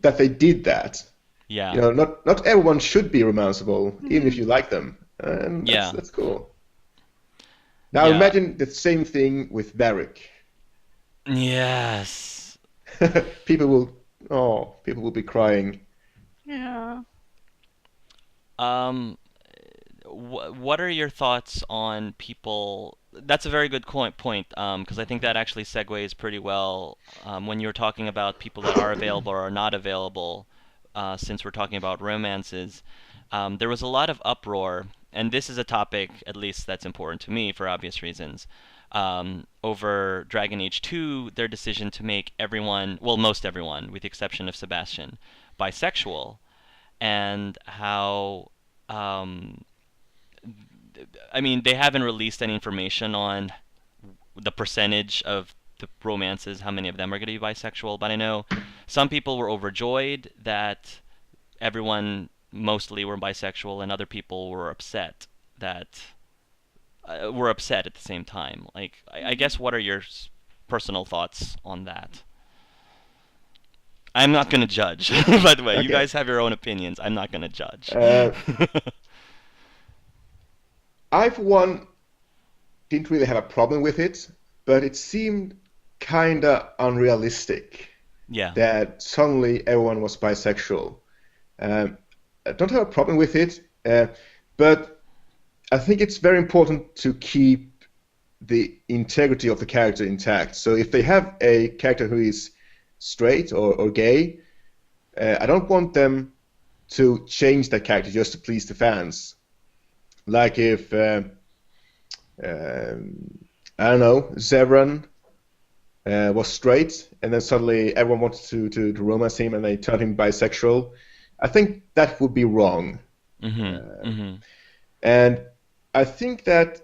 that they did that. Yeah. You know, not everyone should be romanceable, even if Hmm. you like them, and Yeah. that's cool. Now Yeah. imagine the same thing with Varric. Yes. People people will be crying. Yeah. Um, what are your thoughts on people? That's a very good point, because I think that actually segues pretty well when you're talking about people that are available or are not available, since we're talking about romances. There was a lot of uproar, and this is a topic, at least, that's important to me for obvious reasons. Over Dragon Age 2, their decision to make everyone, well, most everyone, with the exception of Sebastian, bisexual, and how um, I mean, they haven't released any information on the percentage of the romances, how many of them are going to be bisexual, but I know some people were overjoyed that everyone mostly were bisexual, and other people that were upset at the same time. Like, I guess, what are your personal thoughts on that? I'm not going to judge, by the way. You Okay. guys have your own opinions. I'm not going to judge. Uh, I, for one, didn't really have a problem with it, but it seemed kinda unrealistic Yeah. that suddenly everyone was bisexual. Um, I don't have a problem with it, but I think it's very important to keep the integrity of the character intact. So if they have a character who is straight or gay, I don't want them to change that character just to please the fans. Like if I don't know, Zevran was straight, and then suddenly everyone wanted to romance him, and they turned him bisexual. I think that would be wrong. Mhm. Uh, Mhm. and I think that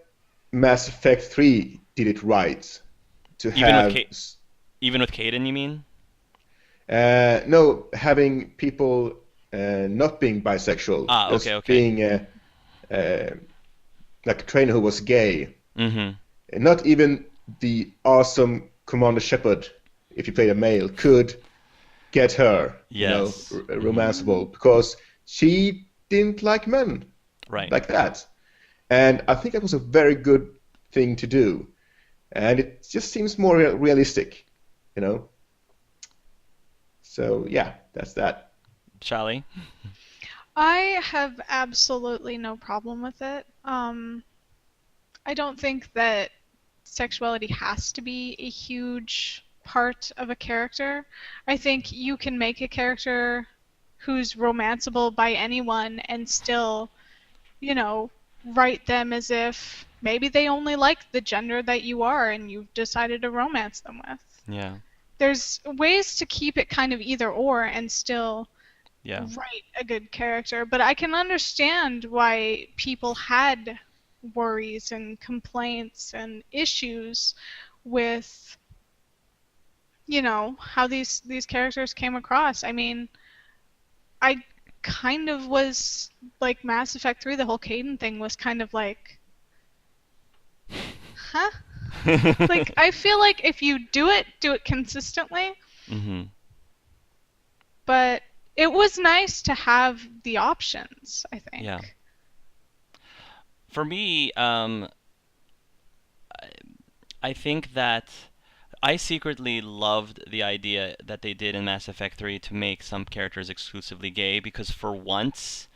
Mass Effect 3 did it right to Even with have Kate, even with Caden, you mean? no having people not being bisexual, Ah, okay, just okay. being uh, like a trainer who was gay, Mhm. and not even the awesome Commander Shepard, if you played a male, could get her, Yes. Mhm. romanceable because she didn't like men Right. like that. And I think that was a very good thing to do. And it just seems more realistic, you know? So, yeah, that's that. Shelly? I have absolutely no problem with it. I don't think that sexuality has to be a huge part of a character. I think you can make a character who's romanceable by anyone and still, you know, write them as if maybe they only like the gender that you are and you've decided to romance them with. Yeah. There's ways to keep it kind of either or and still Yeah. write a good character, but I can understand why people had worries and complaints and issues with, how these characters came across. I mean, I kind of was like Mass Effect 3, the whole Caden thing was kind of like, huh? Like, I feel like if you do it consistently. Hmm. But it was nice to have the options, I think. Yeah. For me, I think that I secretly loved the idea that they did in Mass Effect 3 to make some characters exclusively gay because for once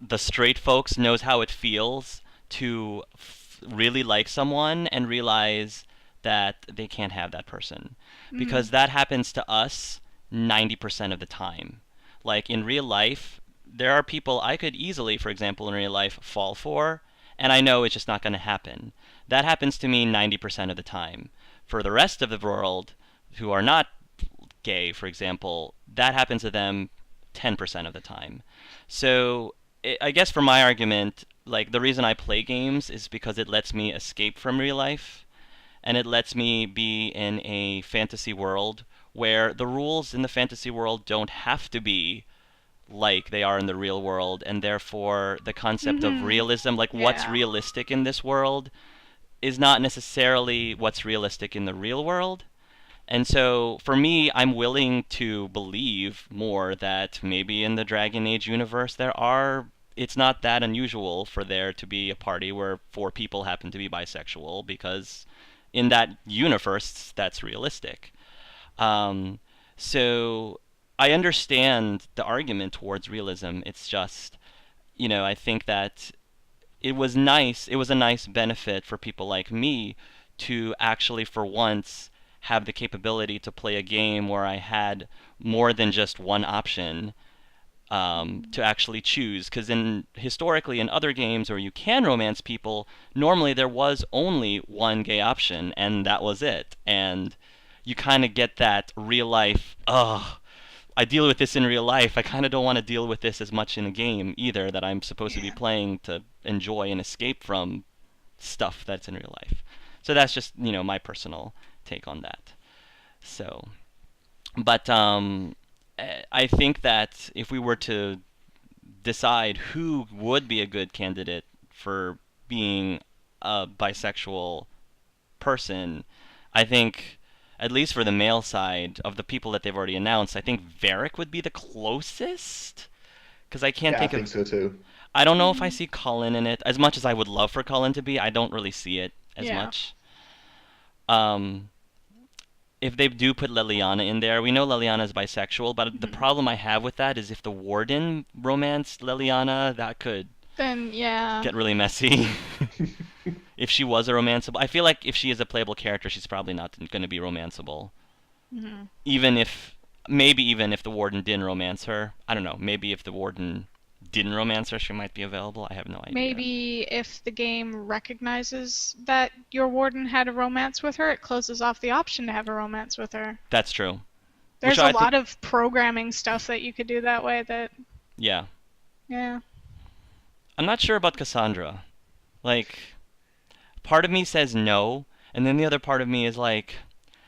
the straight folks knows how it feels to really like someone and realize that they can't have that person. Because that happens to us 90% of the time. Like in real life, there are people I could easily, for example, in real life, fall for, and I know it's just not going to happen. That happens to me 90% of the time. For the rest of the world, who are not gay, for example, that happens to them 10% of the time. So I guess for my argument, like the reason I play games is because it lets me escape from real life and it lets me be in a fantasy world where the rules in the fantasy world don't have to be like they are in the real world, and therefore the concept of realism, like what's Yeah. realistic in this world, is not necessarily what's realistic in the real world. And so for me, I'm willing to believe more that maybe in the Dragon Age universe it's not that unusual for there to be a party where four people happen to be bisexual because in that universe that's realistic. Um, so I understand the argument towards realism. It's just, I think that it was a nice benefit for people like me to actually for once have the capability to play a game where I had more than just one option to actually choose. Because historically in other games where you can romance people, normally there was only one gay option, and that was it. And you kind of get that real life, ugh, I deal with this in real life. I kind of don't want to deal with this as much in a game either that I'm supposed to be playing to enjoy and escape from stuff that's in real life. So that's just, my personal take on that. So, but I think that if we were to decide who would be a good candidate for being a bisexual person, I think, at least for the male side of the people that they've already announced, I think Varric would be the closest. Because I can't Yeah, I think think of. so too. I don't know if I see Cullen in it. As much as I would love for Cullen to be, I don't really see it as Yeah. much. Um, if they do put Leliana in there, we know Leliana is bisexual, but the problem I have with that is if the Warden romanced Leliana, that could Then, yeah. get really messy. If she was a romanceable, I feel like if she is a playable character, she's probably not going to be romanceable. Even if, maybe even if the Warden didn't romance her. I don't know. Maybe if the Warden didn't romance her, she might be available. I have no idea. Maybe if the game recognizes that your warden had a romance with her, it closes off the option to have a romance with her. That's true. There's Which a I lot think- of programming stuff that you could do that way that, Yeah. yeah. I'm not sure about Cassandra. Like, part of me says no, and then the other part of me is like,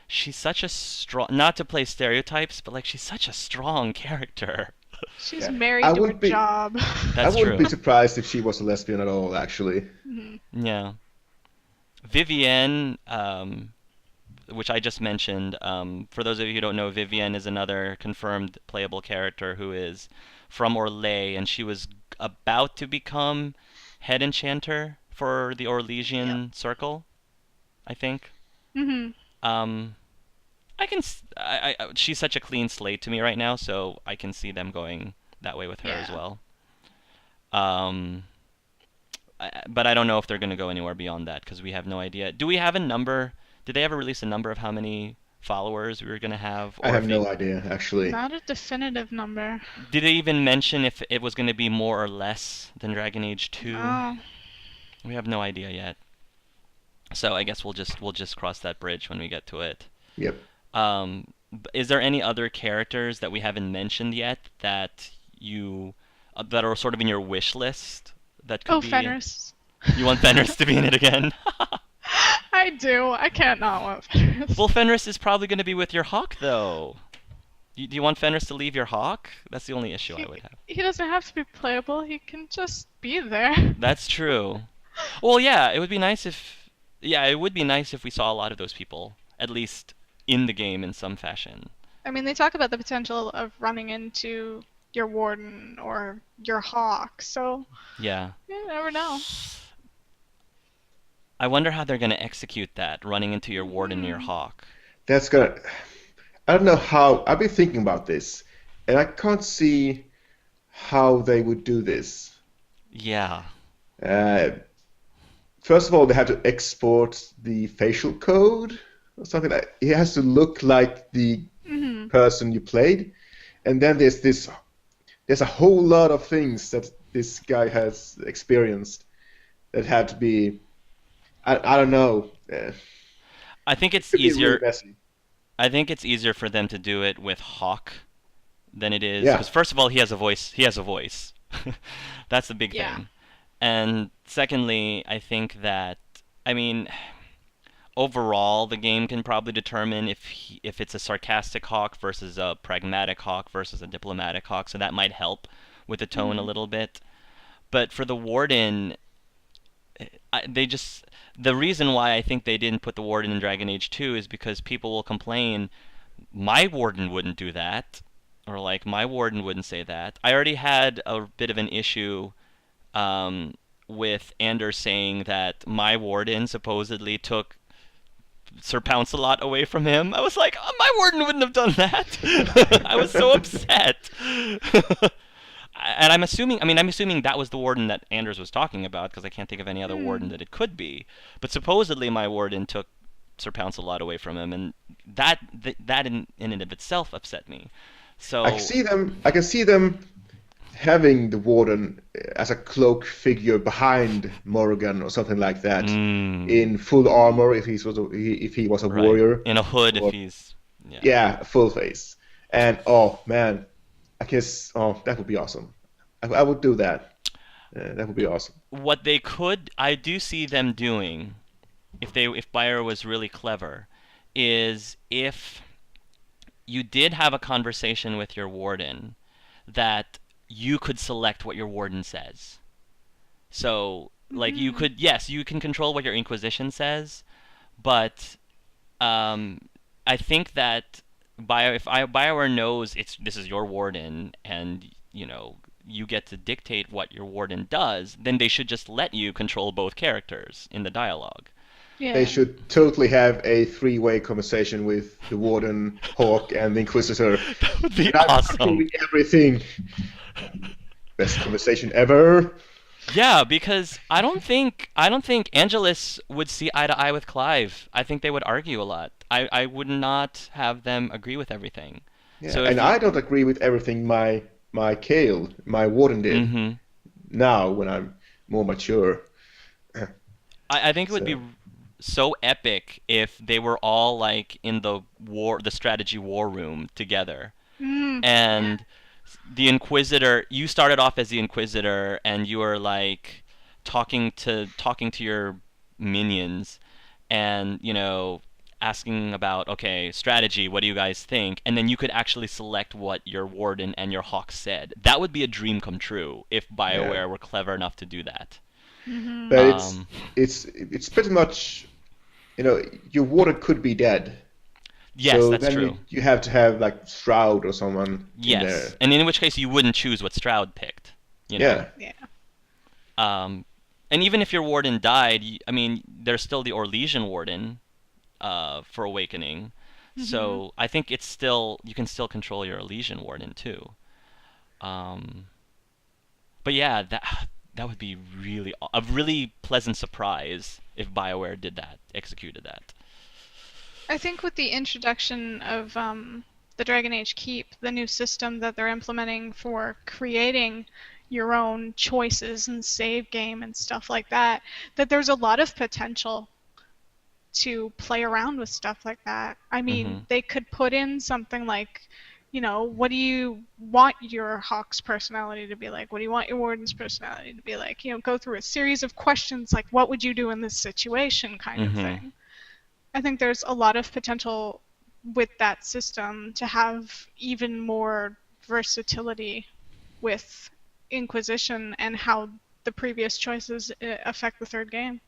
she's such a strong, not to play stereotypes, but like she's such a strong character. She's Yeah. married I to her would be- job. That's I wouldn't true. be surprised if she was a lesbian at all, actually. Yeah. Vivienne, which I just mentioned, for those of you who don't know, Vivienne is another confirmed playable character who is from Orlais, and she was about to become head enchanter for the Orlesian Circle, I think. hmm I can. She's such a clean slate to me right now, so I can see them going that way with her as Yeah. well. But I don't know if they're going to go anywhere beyond that because we have no idea. Do we have a number? Did they ever release a number of how many followers we were going to have? I Or have if no they- idea, actually. Not a definitive number. Did they even mention if it was going to be more or less than Dragon Age 2? Oh, We have no idea yet. So I guess we'll just cross that bridge when we get to it. Yep. Is there any other characters that we haven't mentioned yet that you that are sort of in your wish list that could be? Fenris. You want Fenris to be in it again? I do. I can't not want Fenris. Well, Fenris is probably going to be with your hawk, though. Do you want Fenris to leave your hawk? That's the only issue I would have. He doesn't have to be playable. He can just be there. That's true. Well, yeah, it would be nice if... Yeah, it would be nice if we saw a lot of those people, at least in the game in some fashion. I mean, they talk about the potential of running into your warden or your hawk, so Yeah. you never know. I wonder how they're going to execute that, running into your warden and your hawk. That's gonna. I don't know how. I've been thinking about this, and I can't see how they would do this. Yeah. First of all, they have to export the facial code or something. It has to look like the person you played, and then there's a whole lot of things that this guy has experienced that had to be. I don't know. I think it's Could be easier. really messy. I think it's easier for them to do it with Hawk than it is Yeah. because first of all, he has a voice. He has a voice. That's the big Yeah. thing. And secondly, I think that I mean, overall, the game can probably determine if it's a sarcastic Hawk versus a pragmatic Hawk versus a diplomatic Hawk. So that might help with the tone a little bit. But for the warden, the reason why I think they didn't put the warden in Dragon Age 2 is because people will complain, my warden wouldn't do that, or like my warden wouldn't say that. I already had a bit of an issue with Anders saying that my warden supposedly took Sir Pounce-A-Lot away from him. I was like, oh, my warden wouldn't have done that. I was so upset. And I'm assuming that was the warden that Anders was talking about, because I can't think of any other warden that it could be. But supposedly my warden took Sir Pounce-A-Lot away from him, and that in and of itself upset me. So I can see them having the warden as a cloak figure behind Morrigan or something like that, in full armor if he was a right. warrior, In a hood or, if he's... yeah, full face. And oh man, I guess that would be awesome. I would do that. That would be awesome. What they could... I do see them doing, if BioWare was really clever, is if you did have a conversation with your warden, that you could select what your warden says. So, like, you could... Yes, you can control what your Inquisition says, but I think that if BioWare knows this is your warden, and you get to dictate what your warden does, then they should just let you control both characters in the dialogue. Yeah. They should totally have a three-way conversation with the warden, Hawk, and the Inquisitor. That would be And I'm awesome. doing everything. Best conversation ever. Yeah, because I don't think Angelus would see eye to eye with Clive. I think they would argue a lot. I would not have them agree with everything. Yeah, So and I don't agree with everything my Kale, my warden, did. Mm-hmm. Now, when I'm more mature. I think it would be so epic if they were all like in the strategy war room together, and the Inquisitor. You started off as the Inquisitor, and you were like talking to your minions, and asking about, okay, strategy, what do you guys think? And then you could actually select what your warden and your hawk said. That would be a dream come true if BioWare were clever enough to do that. But it's pretty much, your warden could be dead. Yes, so that's then true. You have to have like Shroud or someone in there. Yes, and in which case you wouldn't choose what Stroud picked. Yeah. Yeah. And even if your warden died, there's still the Orlesian warden for Awakening. So I think it's still, you can still control your Elysian warden too. But yeah, that would be a really pleasant surprise if BioWare executed that. I think with the introduction of the Dragon Age Keep, the new system that they're implementing for creating your own choices and save game and stuff like that, that there's a lot of potential to play around with stuff like that. I mean, they could put in something like, what do you want your Hawk's personality to be like? What do you want your Warden's personality to be like? Go through a series of questions like, what would you do in this situation kind of thing. I think there's a lot of potential with that system to have even more versatility with Inquisition and how the previous choices affect the third game.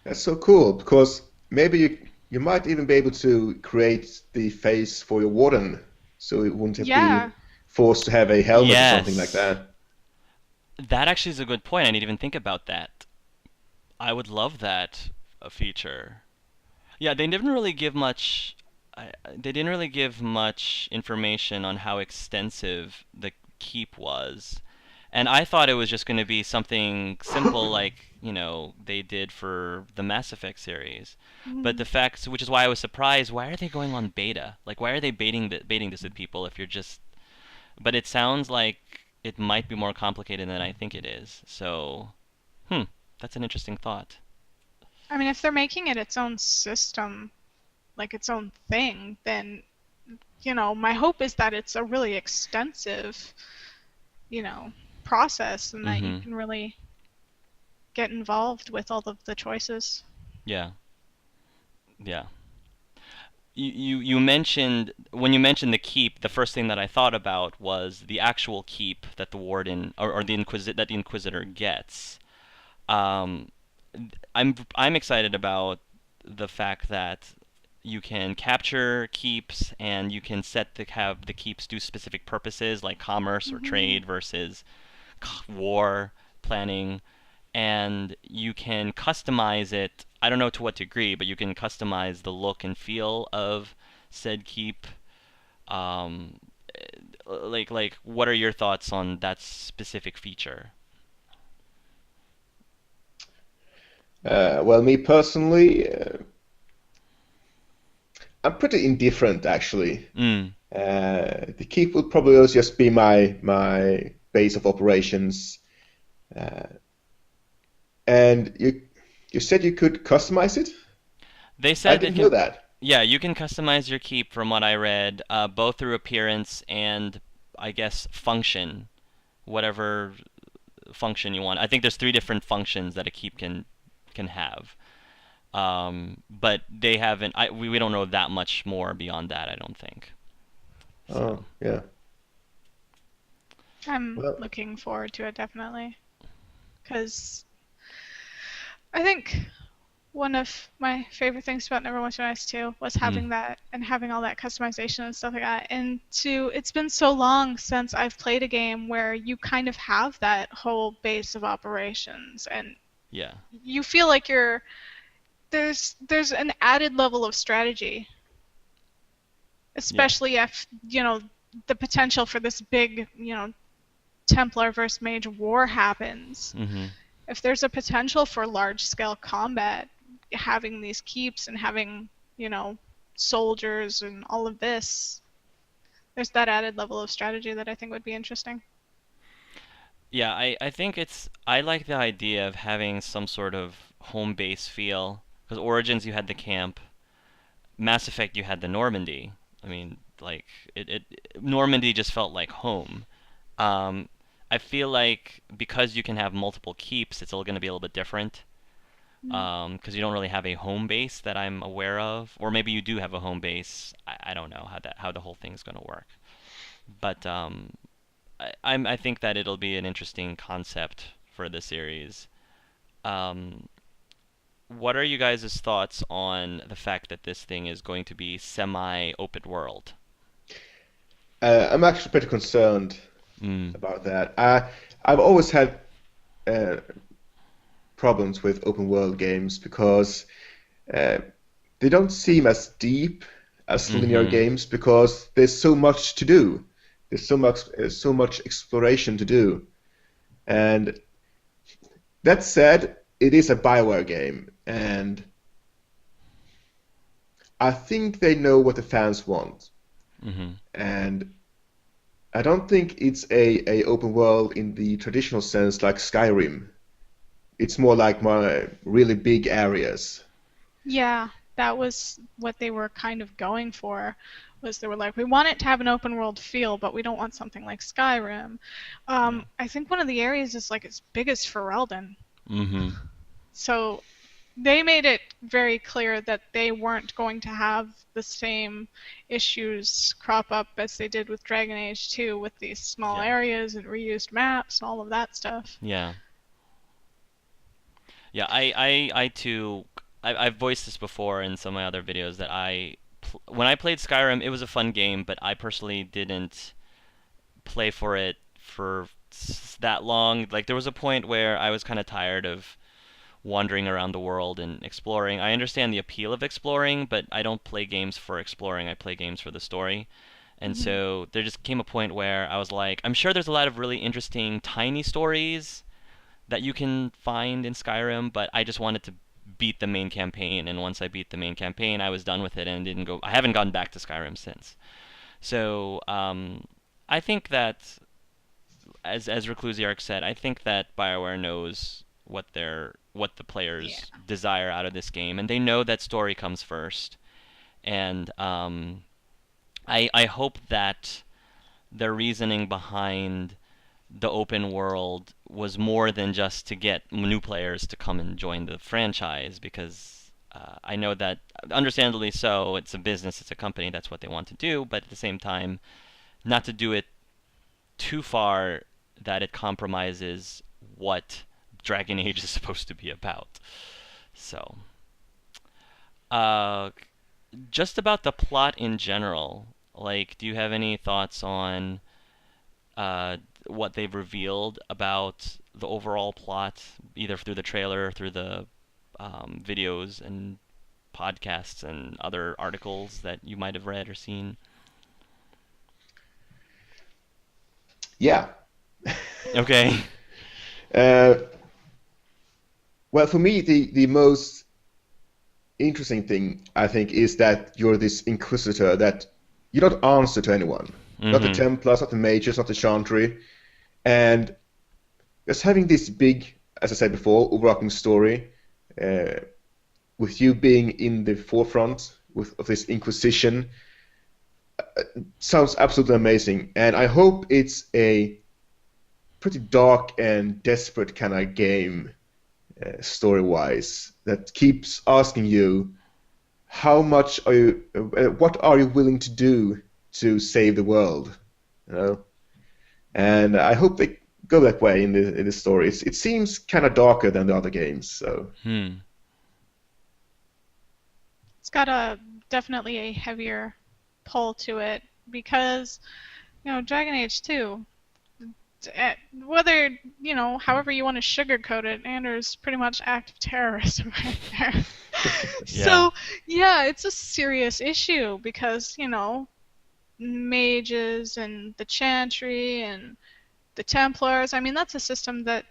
That's so cool because maybe you might even be able to create the face for your warden, so it wouldn't have be Yeah, forced to have a helmet or something like Yes. that. That actually is a good point. I didn't even think about that. I would love that a feature. Yeah, they didn't really give much. They didn't really give much information on how extensive the keep was, and I thought it was just going to be something simple like they did for the Mass Effect series. But the mm, fact, which is why I was surprised, why are they going on beta? Like, why are they baiting this with people if you're just? But it sounds like it might be more complicated than I think it is. So, hmm, that's an interesting thought. I mean, if they're making it its own system, like its own thing, then my hope is that it's a really extensive, you know, process and that you Mm-hmm. can really get involved with all of the choices. Yeah. Yeah. You mentioned when you mentioned the keep, the first thing that I thought about was the actual keep that the warden or the inquisitor gets. Um, I'm excited about the fact that you can capture keeps and you can have the keeps do specific purposes like commerce or Hmm. trade versus war planning, and you can customize it. I don't know to what degree, but you can customize the look and feel of said keep. Um, what are your thoughts on that specific feature? Well, me personally, I'm pretty indifferent actually. Mm. The keep would probably also just be my base of operations. Uh, and you said you could customize it? They I said it didn't know can. that. Yeah, you can customize your keep from what I read, both through appearance and I guess function, whatever function you want. I think there's three different functions that a keep can have. But they haven't. We don't know that much more beyond that. I don't think. So Oh, yeah. I'm Well, looking forward to it definitely because I think one of my favorite things about Neverwinter Nights 2 was mm, having that and having all that customization and stuff like that. And it's been so long since I've played a game where you kind of have that whole base of operations and yeah, you feel like there's an added level of strategy, yeah, especially if, the potential for this big, Templar versus Mage war happens. hmm If there's a potential for large scale combat, having these keeps and having, soldiers and all of this, there's that added level of strategy that I think would be interesting. yeah. I think I like the idea of having some sort of home base feel. Because Origins, you had the camp. Mass Effect, you had the Normandy. I mean, like Normandy just felt like home. Um, I feel like because you can have multiple keeps, it's all going to be a little bit different. Mm. Because you don't really have a home base that I'm aware of, or maybe you do have a home base. I don't know how the whole thing's going to work, but I think that it'll be an interesting concept for the series. Um, what are you guys' thoughts on the fact that this thing is going to be semi-open world? I'm actually pretty concerned Mm. about that. I've always had uh, problems with open world games because uh, they don't seem as deep as linear Mm-hmm. games because there's so much to do. There's so much exploration to do. And that said, it is a Bioware game, and I think they know what the fans want. Mm-hmm. And I don't think it's a open world in the traditional sense like Skyrim. It's more like my really big areas. Yeah, that was what they were kind of going for. Was they were like, we want it to have an open world feel, but we don't want something like Skyrim. Yeah. I think one of the areas is like as big as Ferelden. Mm-hmm. So they made it very clear that they weren't going to have the same issues crop up as they did with Dragon Age 2 with these small Yeah. areas and reused maps and all of that stuff. Yeah. Yeah, I too, I've voiced this before in some of my other videos that when I played Skyrim, it was a fun game, but I personally didn't play for it for that long. Like there was a point where I was kind of tired of wandering around the world and exploring. I understand the appeal of exploring, but I don't play games for exploring. I play games for the story. And Hmm. so there just came a point where I was like, I'm sure there's a lot of really interesting tiny stories that you can find in Skyrim, but I just wanted to beat the main campaign, and once I beat the main campaign, I was done with it and didn't go. I haven't gone back to Skyrim since. So I think that, as Reclusiarch said, I think that BioWare knows what the Yeah. players desire out of this game, and they know that story comes first. And I hope that their reasoning behind the open world was more than just to get new players to come and join the franchise, because I know that, understandably so, it's a business, it's a company, that's what they want to do, but at the same time, not to do it too far that it compromises what Dragon Age is supposed to be about. So, uh, just about the plot in general, like, do you have any thoughts on uh, what they've revealed about the overall plot, either through the trailer, through the videos and podcasts and other articles that you might have read or seen? Yeah. Okay. uh, well, for me, the most interesting thing I think is that you're this Inquisitor that you don't answer to anyone. Not the Mm-hmm. Templars, not the Mages, not the Chantry. And just having this big, as I said before, overarching story, uh, with you being in the forefront of this Inquisition, sounds absolutely amazing. And I hope it's a pretty dark and desperate kind of game, story-wise, that keeps asking you, what are you willing to do to save the world? You know? And I hope they go that way in the story. It seems kind of darker than the other games. So Hmm. It's got a definitely a heavier pull to it because, Dragon Age 2, whether, however you want to sugarcoat it, Anders pretty much active terrorism right there. Yeah. So, yeah, it's a serious issue because, mages and the Chantry and the Templars, I mean, that's a system that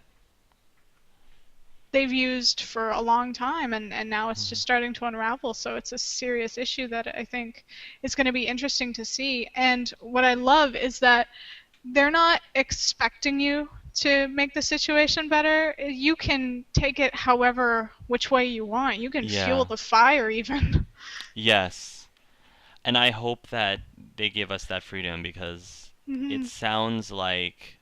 they've used for a long time, and now it's just starting to unravel. So it's a serious issue that I think is going to be interesting to see. And what I love is that they're not expecting you to make the situation better. You can take it however which way you want. You can fuel Yeah. the fire even. Yes. And I hope that they give us that freedom, because it Hmm. sounds like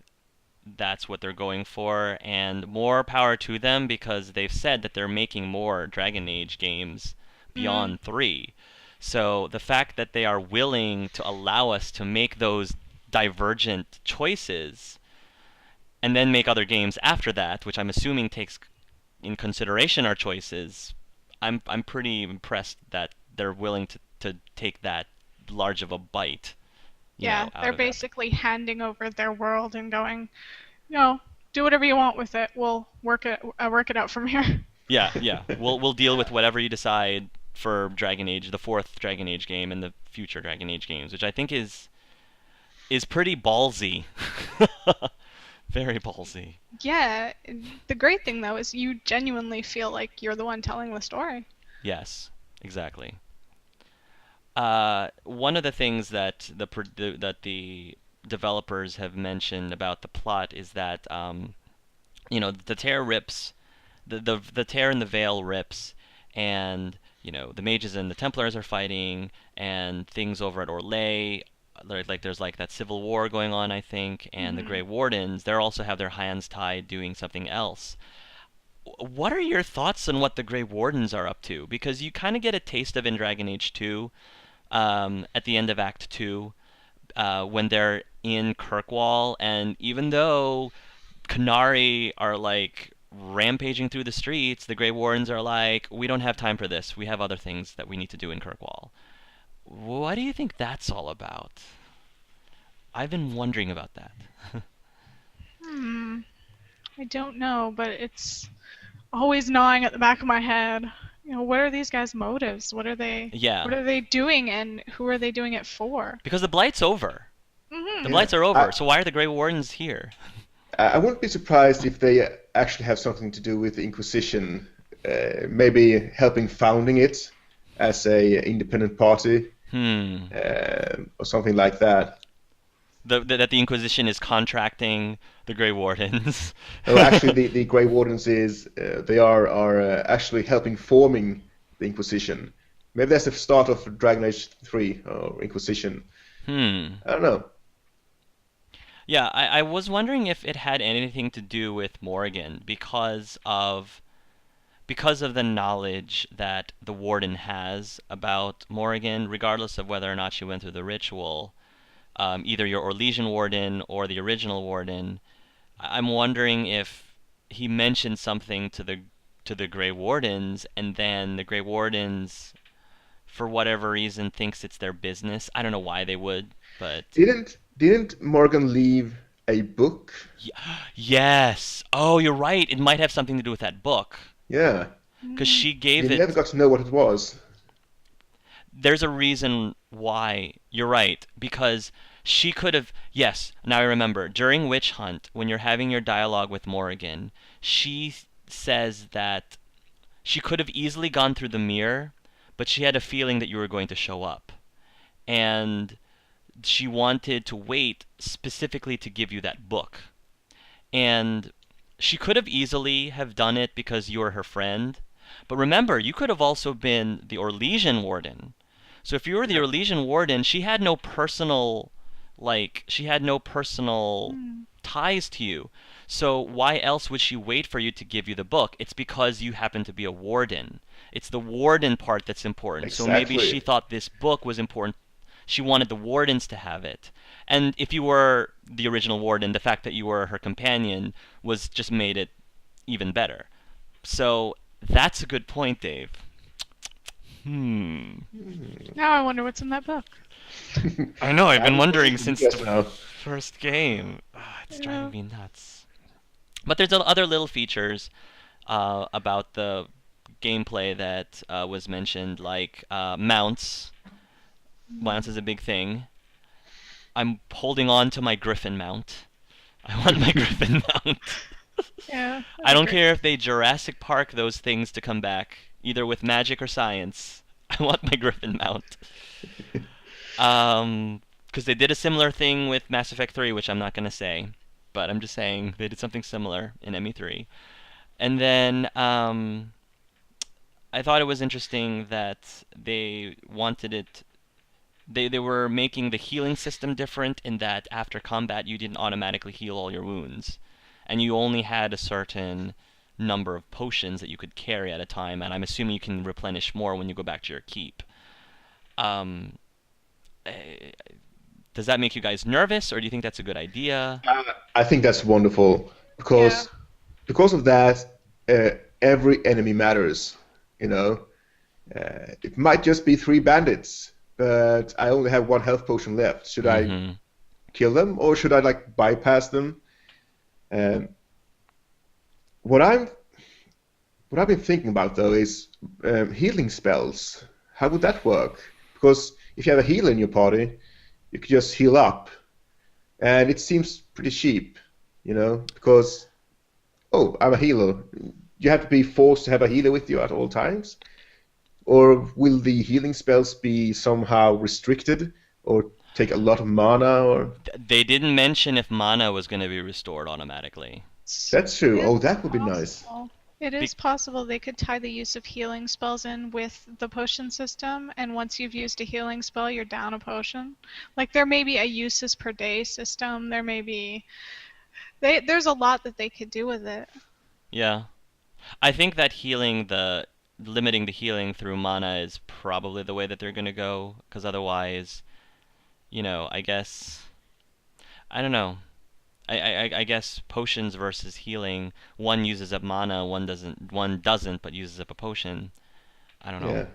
that's what they're going for, and more power to them, because they've said that they're making more Dragon Age games Mm. beyond 3. So the fact that they are willing to allow us to make those divergent choices and then make other games after that, which I'm assuming takes in consideration our choices, I'm pretty impressed that they're willing to take that large of a bite, Yeah, out they're of that. basically handing over their world and going, do whatever you want with it. We'll work it out from here. Yeah, yeah. We'll deal with whatever you decide for Dragon Age, the fourth Dragon Age game, and the future Dragon Age games, which I think is pretty ballsy. Very ballsy. Yeah, the great thing though is you genuinely feel like you're the one telling the story. Yes, exactly. One of the things that that the developers have mentioned about the plot is that the tear rips, the tear in the veil rips, and the mages and the Templars are fighting, and things over at Orlais, like there's like that civil war going on, I think, and the Hmm. Grey Wardens, they also have their hands tied doing something else. what are your thoughts on what the Grey Wardens are up to? Because you kind of get a taste of in Dragon Age 2, at the end of Act 2, when they're in Kirkwall, and even though Qunari are like rampaging through the streets, the Grey Wardens are like, we don't have time for this. We have other things that we need to do in Kirkwall. What do you think that's all about? I've been wondering about that. Hmm. I don't know, but it's always gnawing at the back of my head. What are these guys' motives? What are they? Yeah, What are they doing, and who are they doing it for? because the Blight's over. The Hmm. Blights are I, over, so why are the Grey Wardens here? I wouldn't be surprised if they actually have something to do with the Inquisition, maybe helping founding it as a independent party, Hmm. or something like that. That the Inquisition is contracting the Grey Wardens. No, actually, the Grey Wardens is they are actually helping forming the Inquisition. Maybe that's the start of Dragon Age 3 or Inquisition. Hmm. I don't know. Yeah, I was wondering if it had anything to do with Morrigan because of the knowledge that the Warden has about Morrigan, regardless of whether or not she went through the ritual. Either your Orlesian Warden or the original Warden. I'm wondering if he mentioned something to the Grey Wardens, and then the Grey Wardens, for whatever reason, thinks it's their business. I don't know why they would, but Didn't Morgan leave a book? yes. Oh, you're right. It might have something to do with that book, Yeah. because she You gave never it. got to know what it was. There's a reason why. You're right, because she could have. Yes, now I remember. During Witch Hunt, when you're having your dialogue with Morrigan, she says that she could have easily gone through the mirror, but she had a feeling that you were going to show up. And she wanted to wait specifically to give you that book. And she could have easily have done it because you were her friend. But remember, you could have also been the Orlesian Warden. So if you were the Orlesian Warden, she had no personal ties to you. So why else would she wait for you to give you the book? It's because you happen to be a warden. It's the warden part that's important. So maybe she Exactly. thought this book was important. She wanted the wardens to have it. And if you were the original warden, the fact that you were her companion was just made it even better. So that's a good point, Dave. Hmm. Now I wonder what's in that book. I know, I've I been would wondering possibly since guess the now. first game. It's Yeah. driving me nuts. But there's other little features about the gameplay that was mentioned, like mounts. Mounts is a big thing. I'm holding on to my Griffin mount. I want my Griffin mount. Yeah, I that'd don't be great. care if they Jurassic Park those things to come back, either with magic or science. I want my Griffin mount. Because they did a similar thing with Mass Effect 3, which I'm not going to say, but I'm just saying they did something similar in ME3. And then I thought it was interesting that they wanted it. They were making the healing system different in that after combat you didn't automatically heal all your wounds, and you only had a certain number of potions that you could carry at a time, and I'm assuming you can replenish more when you go back to your keep. Um, eh, does that make you guys nervous, or do you think that's a good idea? Uh, I think that's wonderful Yeah. because of that, every enemy matters. You know, it might just be three bandits, but I only have one health potion left. Should I Mm-hmm. kill them or should I like bypass them? Um, what I'm what I've been thinking about though is healing spells. How would that work? Because if you have a healer in your party, you could just heal up, and it seems pretty cheap, you know, because oh, I'm a healer. You have to be forced to have a healer with you at all times, or will the healing spells be somehow restricted, or take a lot of mana? Or They didn't mention if mana was going to be restored automatically. that's true. Oh, It's that would be nice. possible. It Be- is possible they could tie the use of healing spells in with the potion system, and once you've used a healing spell, you're down a potion. Like there may be a uses per day system. There may be there's a lot that they could do with it. Yeah. I think that limiting the healing through mana is probably the way that they're gonna go, because otherwise, I guess I don't know. I guess potions versus healing, one uses up mana, one doesn't, but uses up a potion. I don't know. Yeah.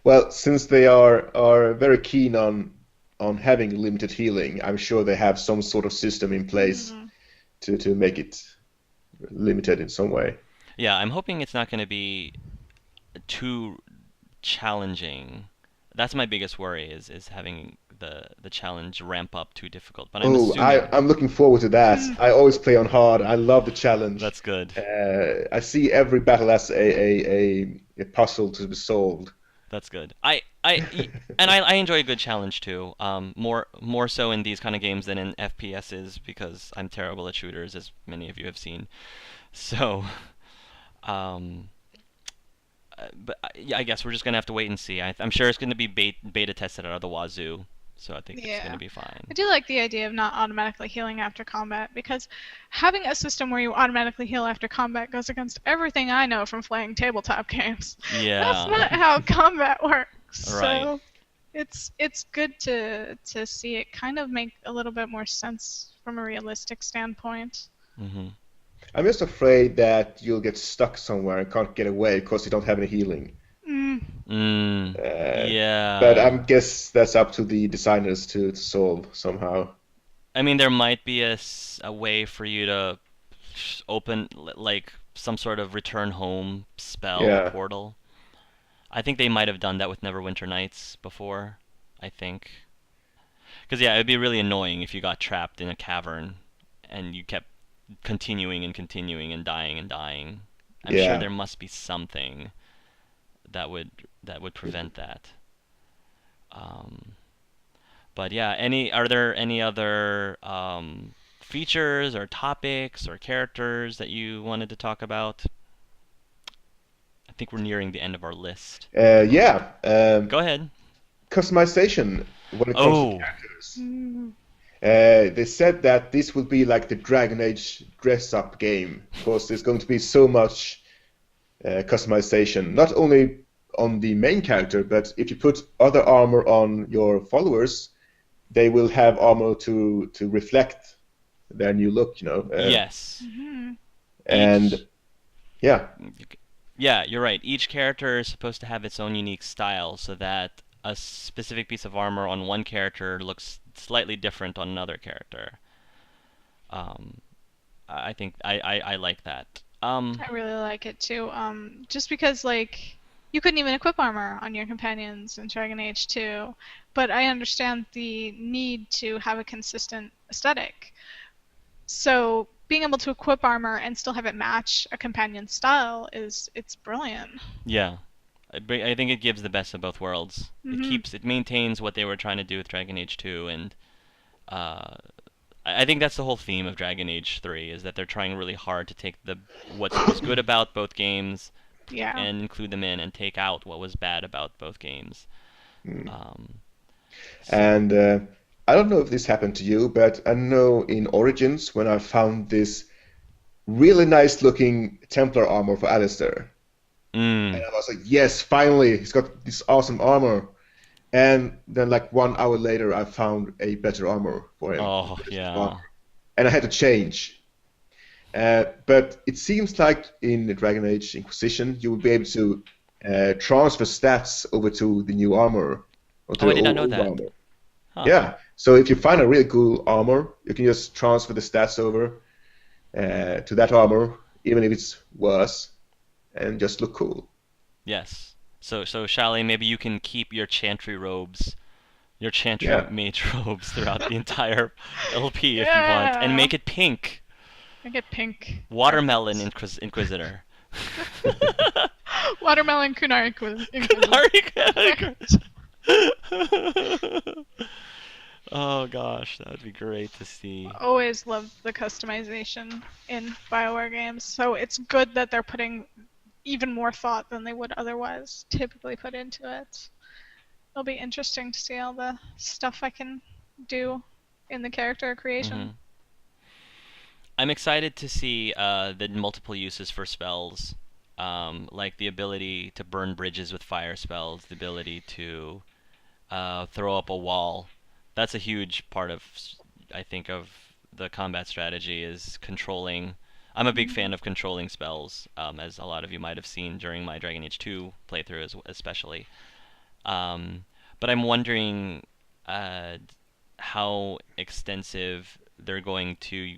Well, since they are very keen on having limited healing, I'm sure they have some sort of system in place Mhm. to make it limited in some way. Yeah, I'm hoping it's not gonna be too challenging. That's my biggest worry is having the challenge ramp up too difficult. But I'm Oh, assuming I'm looking forward to that. Hmm. I always play on hard. I love the challenge. that's good. I see every battle as a puzzle to be solved. That's good. I enjoy a good challenge too. More so in these kind of games than in FPSs because I'm terrible at shooters, as many of you have seen. So, um, but yeah, I guess we're just gonna have to wait and see. I'm sure it's gonna be beta tested out of the wazoo, so I think it's Yeah. gonna be fine. I do like the idea of not automatically healing after combat because having a system where you automatically heal after combat goes against everything I know from playing tabletop games. That's Yeah, not how combat works. right. So it's good to see it kind of make a little bit more sense from a realistic standpoint. hmm I'm just afraid that you'll get stuck somewhere and can't get away because you don't have any healing. Mm, Mm, Uh, but I yeah. guess that's up to the designers to solve somehow. I mean, there might be a way for you to open like some sort of return home spell Yeah. portal. I think they might have done that with Neverwinter Nights before. I think. Because yeah, it'd be really annoying if you got trapped in a cavern and you kept continuing and continuing and dying and dying. I'm sure Yeah. there must be something that would prevent that. Um, but yeah, are there any other features or topics or characters that you wanted to talk about? I think we're nearing the end of our list. Yeah. Go ahead. Customization when it comes to Oh, characters. mm, They said that this will be like the Dragon Age dress-up game because there's going to be so much customization, not only on the main character, but if you put other armor on your followers, they will have armor to reflect their new look, yes. mhm. and Each yeah, Yeah, you're right. Each character is supposed to have its own unique style so that a specific piece of armor on one character looks slightly different on another character. Um, I think I like that. I really like it too. Just because like you couldn't even equip armor on your companions in Dragon Age 2, but I understand the need to have a consistent aesthetic. So being able to equip armor and still have it match a companion's style it's brilliant. Yeah, I think it gives the best of both worlds. Mhm. It maintains what they were trying to do with Dragon Age 2, and uh, I think that's the whole theme of Dragon Age 3 is that they're trying really hard to take the what was good about both games Yeah. and include them in, and take out what was bad about both games. mm. Um, And so, I don't know if this happened to you, but I know in Origins when I found this really nice looking Templar armor for Alistair, and mm, I was like, yes, finally, he's got this awesome armor. And then like 1 hour later, I found a better armor for him, oh better set of yeah, armor, and I had to change. But it seems like in the Dragon Age Inquisition, you will be able to transfer stats over to the new armor or to oh I the did not know old that. armor. Huh. Yeah. So if you find a really cool armor, you can just transfer the stats over to that armor, even if it's worse, and just look cool. Yes. So Schaly, maybe you can keep your Chantry Yeah. Mage robes throughout the entire LP if you want, and Yeah. make it pink. I get pink. Watermelon Perfect. Inquisitor. Watermelon Qunari Qunari. Inquisitor. Oh gosh, that would be great to see. Always loved the customization in BioWare games, so it's good that they're putting even more thought than they would otherwise typically put into it. It'll be interesting to see all the stuff I can do in the character creation. I'm excited to see the multiple uses for spells. like the ability to burn bridges with fire spells, the ability to throw up a wall. That's a huge part of, I think, of the combat strategy is controlling. I'm a big fan of controlling spells, as a lot of you might have seen during my Dragon Age 2 playthrough, especially. But I'm wondering how extensive they're going to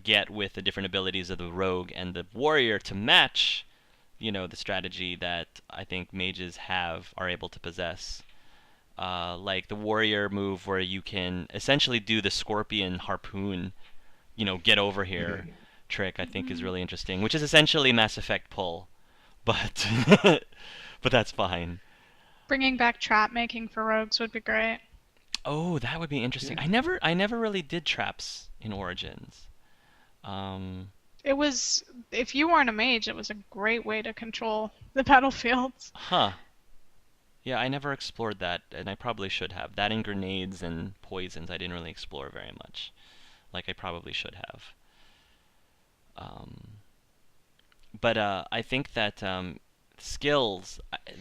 get with the different abilities of the rogue and the warrior to match, the strategy that I think mages are able to possess. Like the warrior move where you can essentially do the scorpion harpoon, get over here trick, I think is really interesting, which is essentially Mass Effect pull, but but that's fine. Bringing back trap making for rogues would be great. Oh, that would be interesting. Yeah. I never really did traps in Origins. It was, if you weren't a mage, it was a great way to control the battlefields. Huh. Yeah, I never explored that, and I probably should have. That and grenades and poisons I didn't really explore very much, like I probably should have. But I think that skills,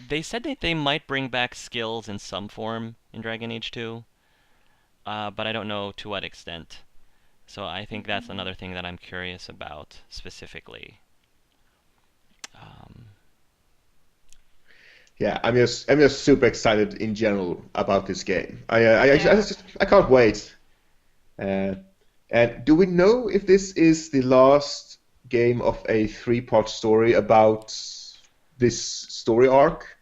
they said that they might bring back skills in some form in Dragon Age 2, but I don't know to what extent. So I think that's another thing that I'm curious about specifically. Yeah, I'm just super excited in general about this game. I can't wait. And do we know if this is the last game of a three-part story about this story arc?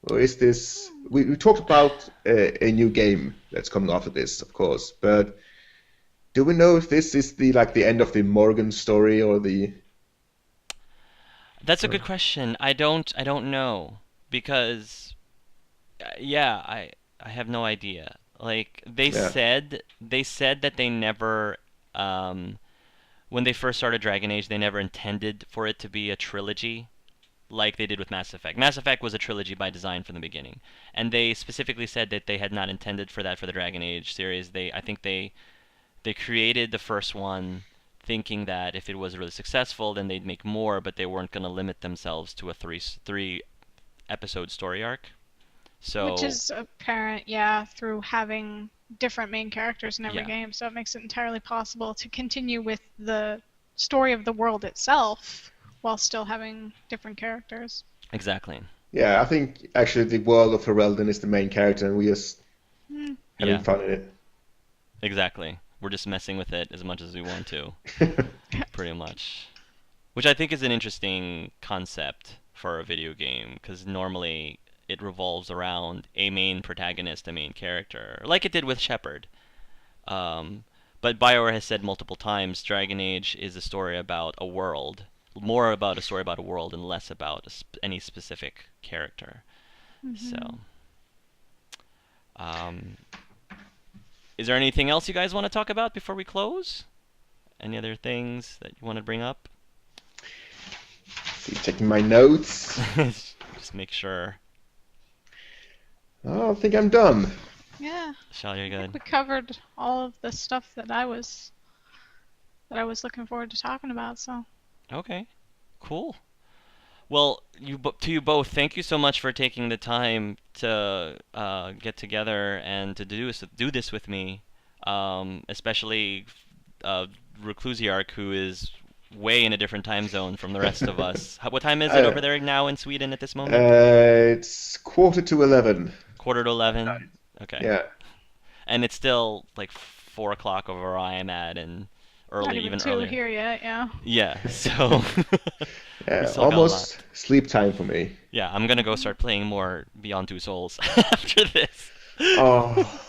Or is this... We talked about a new game that's coming after this, of course, but do we know if this is the end of the Morrigan story or the... That's a good question. I don't know because I have no idea. Like they Yeah. said that they never when they first started Dragon Age, they never intended for it to be a trilogy like they did with Mass Effect. Mass Effect was a trilogy by design from the beginning, and they specifically said that they had not intended for that for the Dragon Age series. I think they created the first one thinking that if it was really successful, then they'd make more, but they weren't going to limit themselves to a three episode story arc. So Which is apparent, yeah, through having different main characters in every Yeah. game, so it makes it entirely possible to continue with the story of the world itself while still having different characters. exactly. Yeah, I think actually the world of Ferelden is the main character, and we just having Yeah. fun in it. Exactly. We're just messing with it as much as we want to, pretty much. Which I think is an interesting concept for a video game, because normally it revolves around a main protagonist, a main character, like it did with Shepard. But BioWare has said multiple times Dragon Age is a story about a world, more about a story about a world and less about any specific character. So, is there anything else you guys want to talk about before we close? Any other things that you want to bring up? See, checking my notes. Just make sure. Oh, I think I'm done. Yeah, Schaly, you're I think good. we covered all of the stuff that I was looking forward to talking about, so Okay, cool. Well, to you both, thank you so much for taking the time to get together and to do this with me, especially Reclusiarch, who is way in a different time zone from the rest of us. What time is it over there now in Sweden at this moment? It's 11:15. Quarter to 11? Okay. Yeah. And it's still like 4 o'clock over where I am at, and not early, even even 2 earlier. here yet, yeah. Yeah, so we Yeah, still got a lot. almost sleep time for me. Yeah, I'm gonna go start playing more Beyond Two Souls after this. Oh.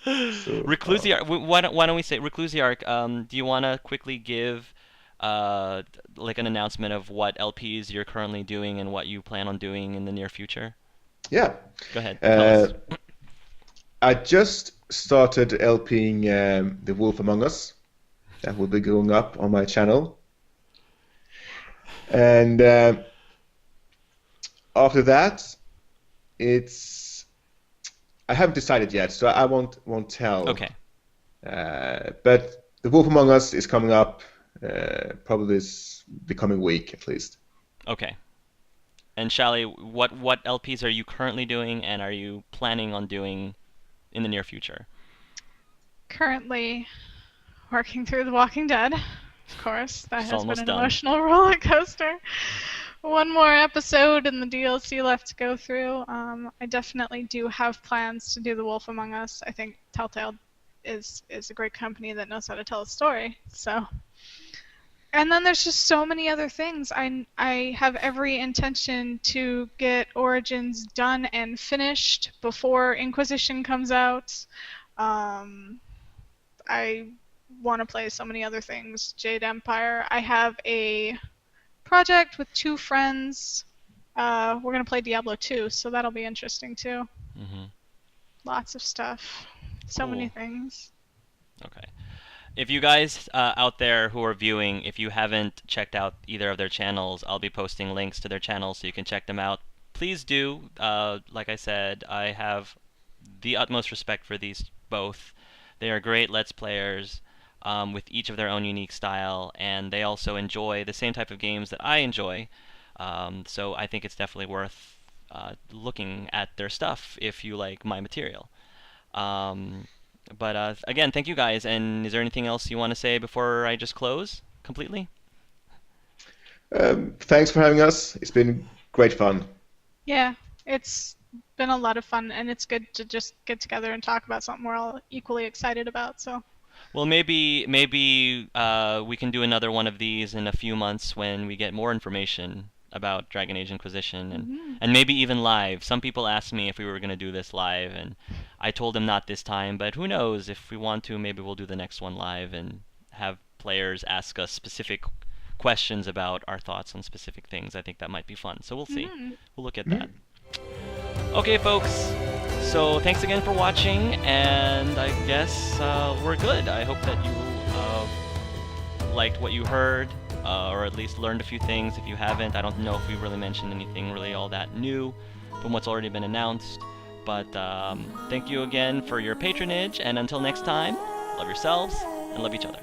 So, Reclusiarch. Why don't we say Reclusiarch? Do you want to quickly give like an announcement of what LPs you're currently doing and what you plan on doing in the near future? yeah. Go ahead. Tell us. I just started LPing The Wolf Among Us. That will be going up on my channel. And after that, I haven't decided yet, so I won't tell. Okay. But The Wolf Among Us is coming up probably the coming week at least. Okay. And Schaly, what LPs are you currently doing, and are you planning on doing in the near future? Currently working through The Walking Dead, of course. That It's has been almost an done. emotional roller coaster. One more episode and the DLC left to go through. I definitely do have plans to do The Wolf Among Us. I think Telltale is a great company that knows how to tell a story. So, and then there's just so many other things. I have every intention to get Origins done and finished before Inquisition comes out. I want to play so many other things. Jade Empire. I have a project with two friends. We're gonna play Diablo 2, so that'll be interesting too. Mm-hmm. Lots of stuff. So many things. Okay. If you guys out there who are viewing, if you haven't checked out either of their channels, I'll be posting links to their channels so you can check them out. Please do. Like I said, I have the utmost respect for these both. They are great Let's Players with each of their own unique style, and they also enjoy the same type of games that I enjoy. So I think it's definitely worth looking at their stuff if you like my material. But again, thank you guys. And is there anything else you want to say before I just close completely? Thanks for having us. It's been great fun. Yeah, it's been a lot of fun, and it's good to just get together and talk about something we're all equally excited about. So. Well, maybe we can do another one of these in a few months when we get more information about Dragon Age Inquisition, and maybe even live. Some people asked me if we were going to do this live, and I told them not this time, but who knows, if we want to, maybe we'll do the next one live and have players ask us specific questions about our thoughts on specific things. I think that might be fun. So we'll see. We'll look at that. Okay, folks. So thanks again for watching, and I guess we're good. I hope that you liked what you heard, or at least learned a few things. If you haven't, I don't know if we really mentioned anything really all that new from what's already been announced. But thank you again for your patronage, and until next time, love yourselves and love each other.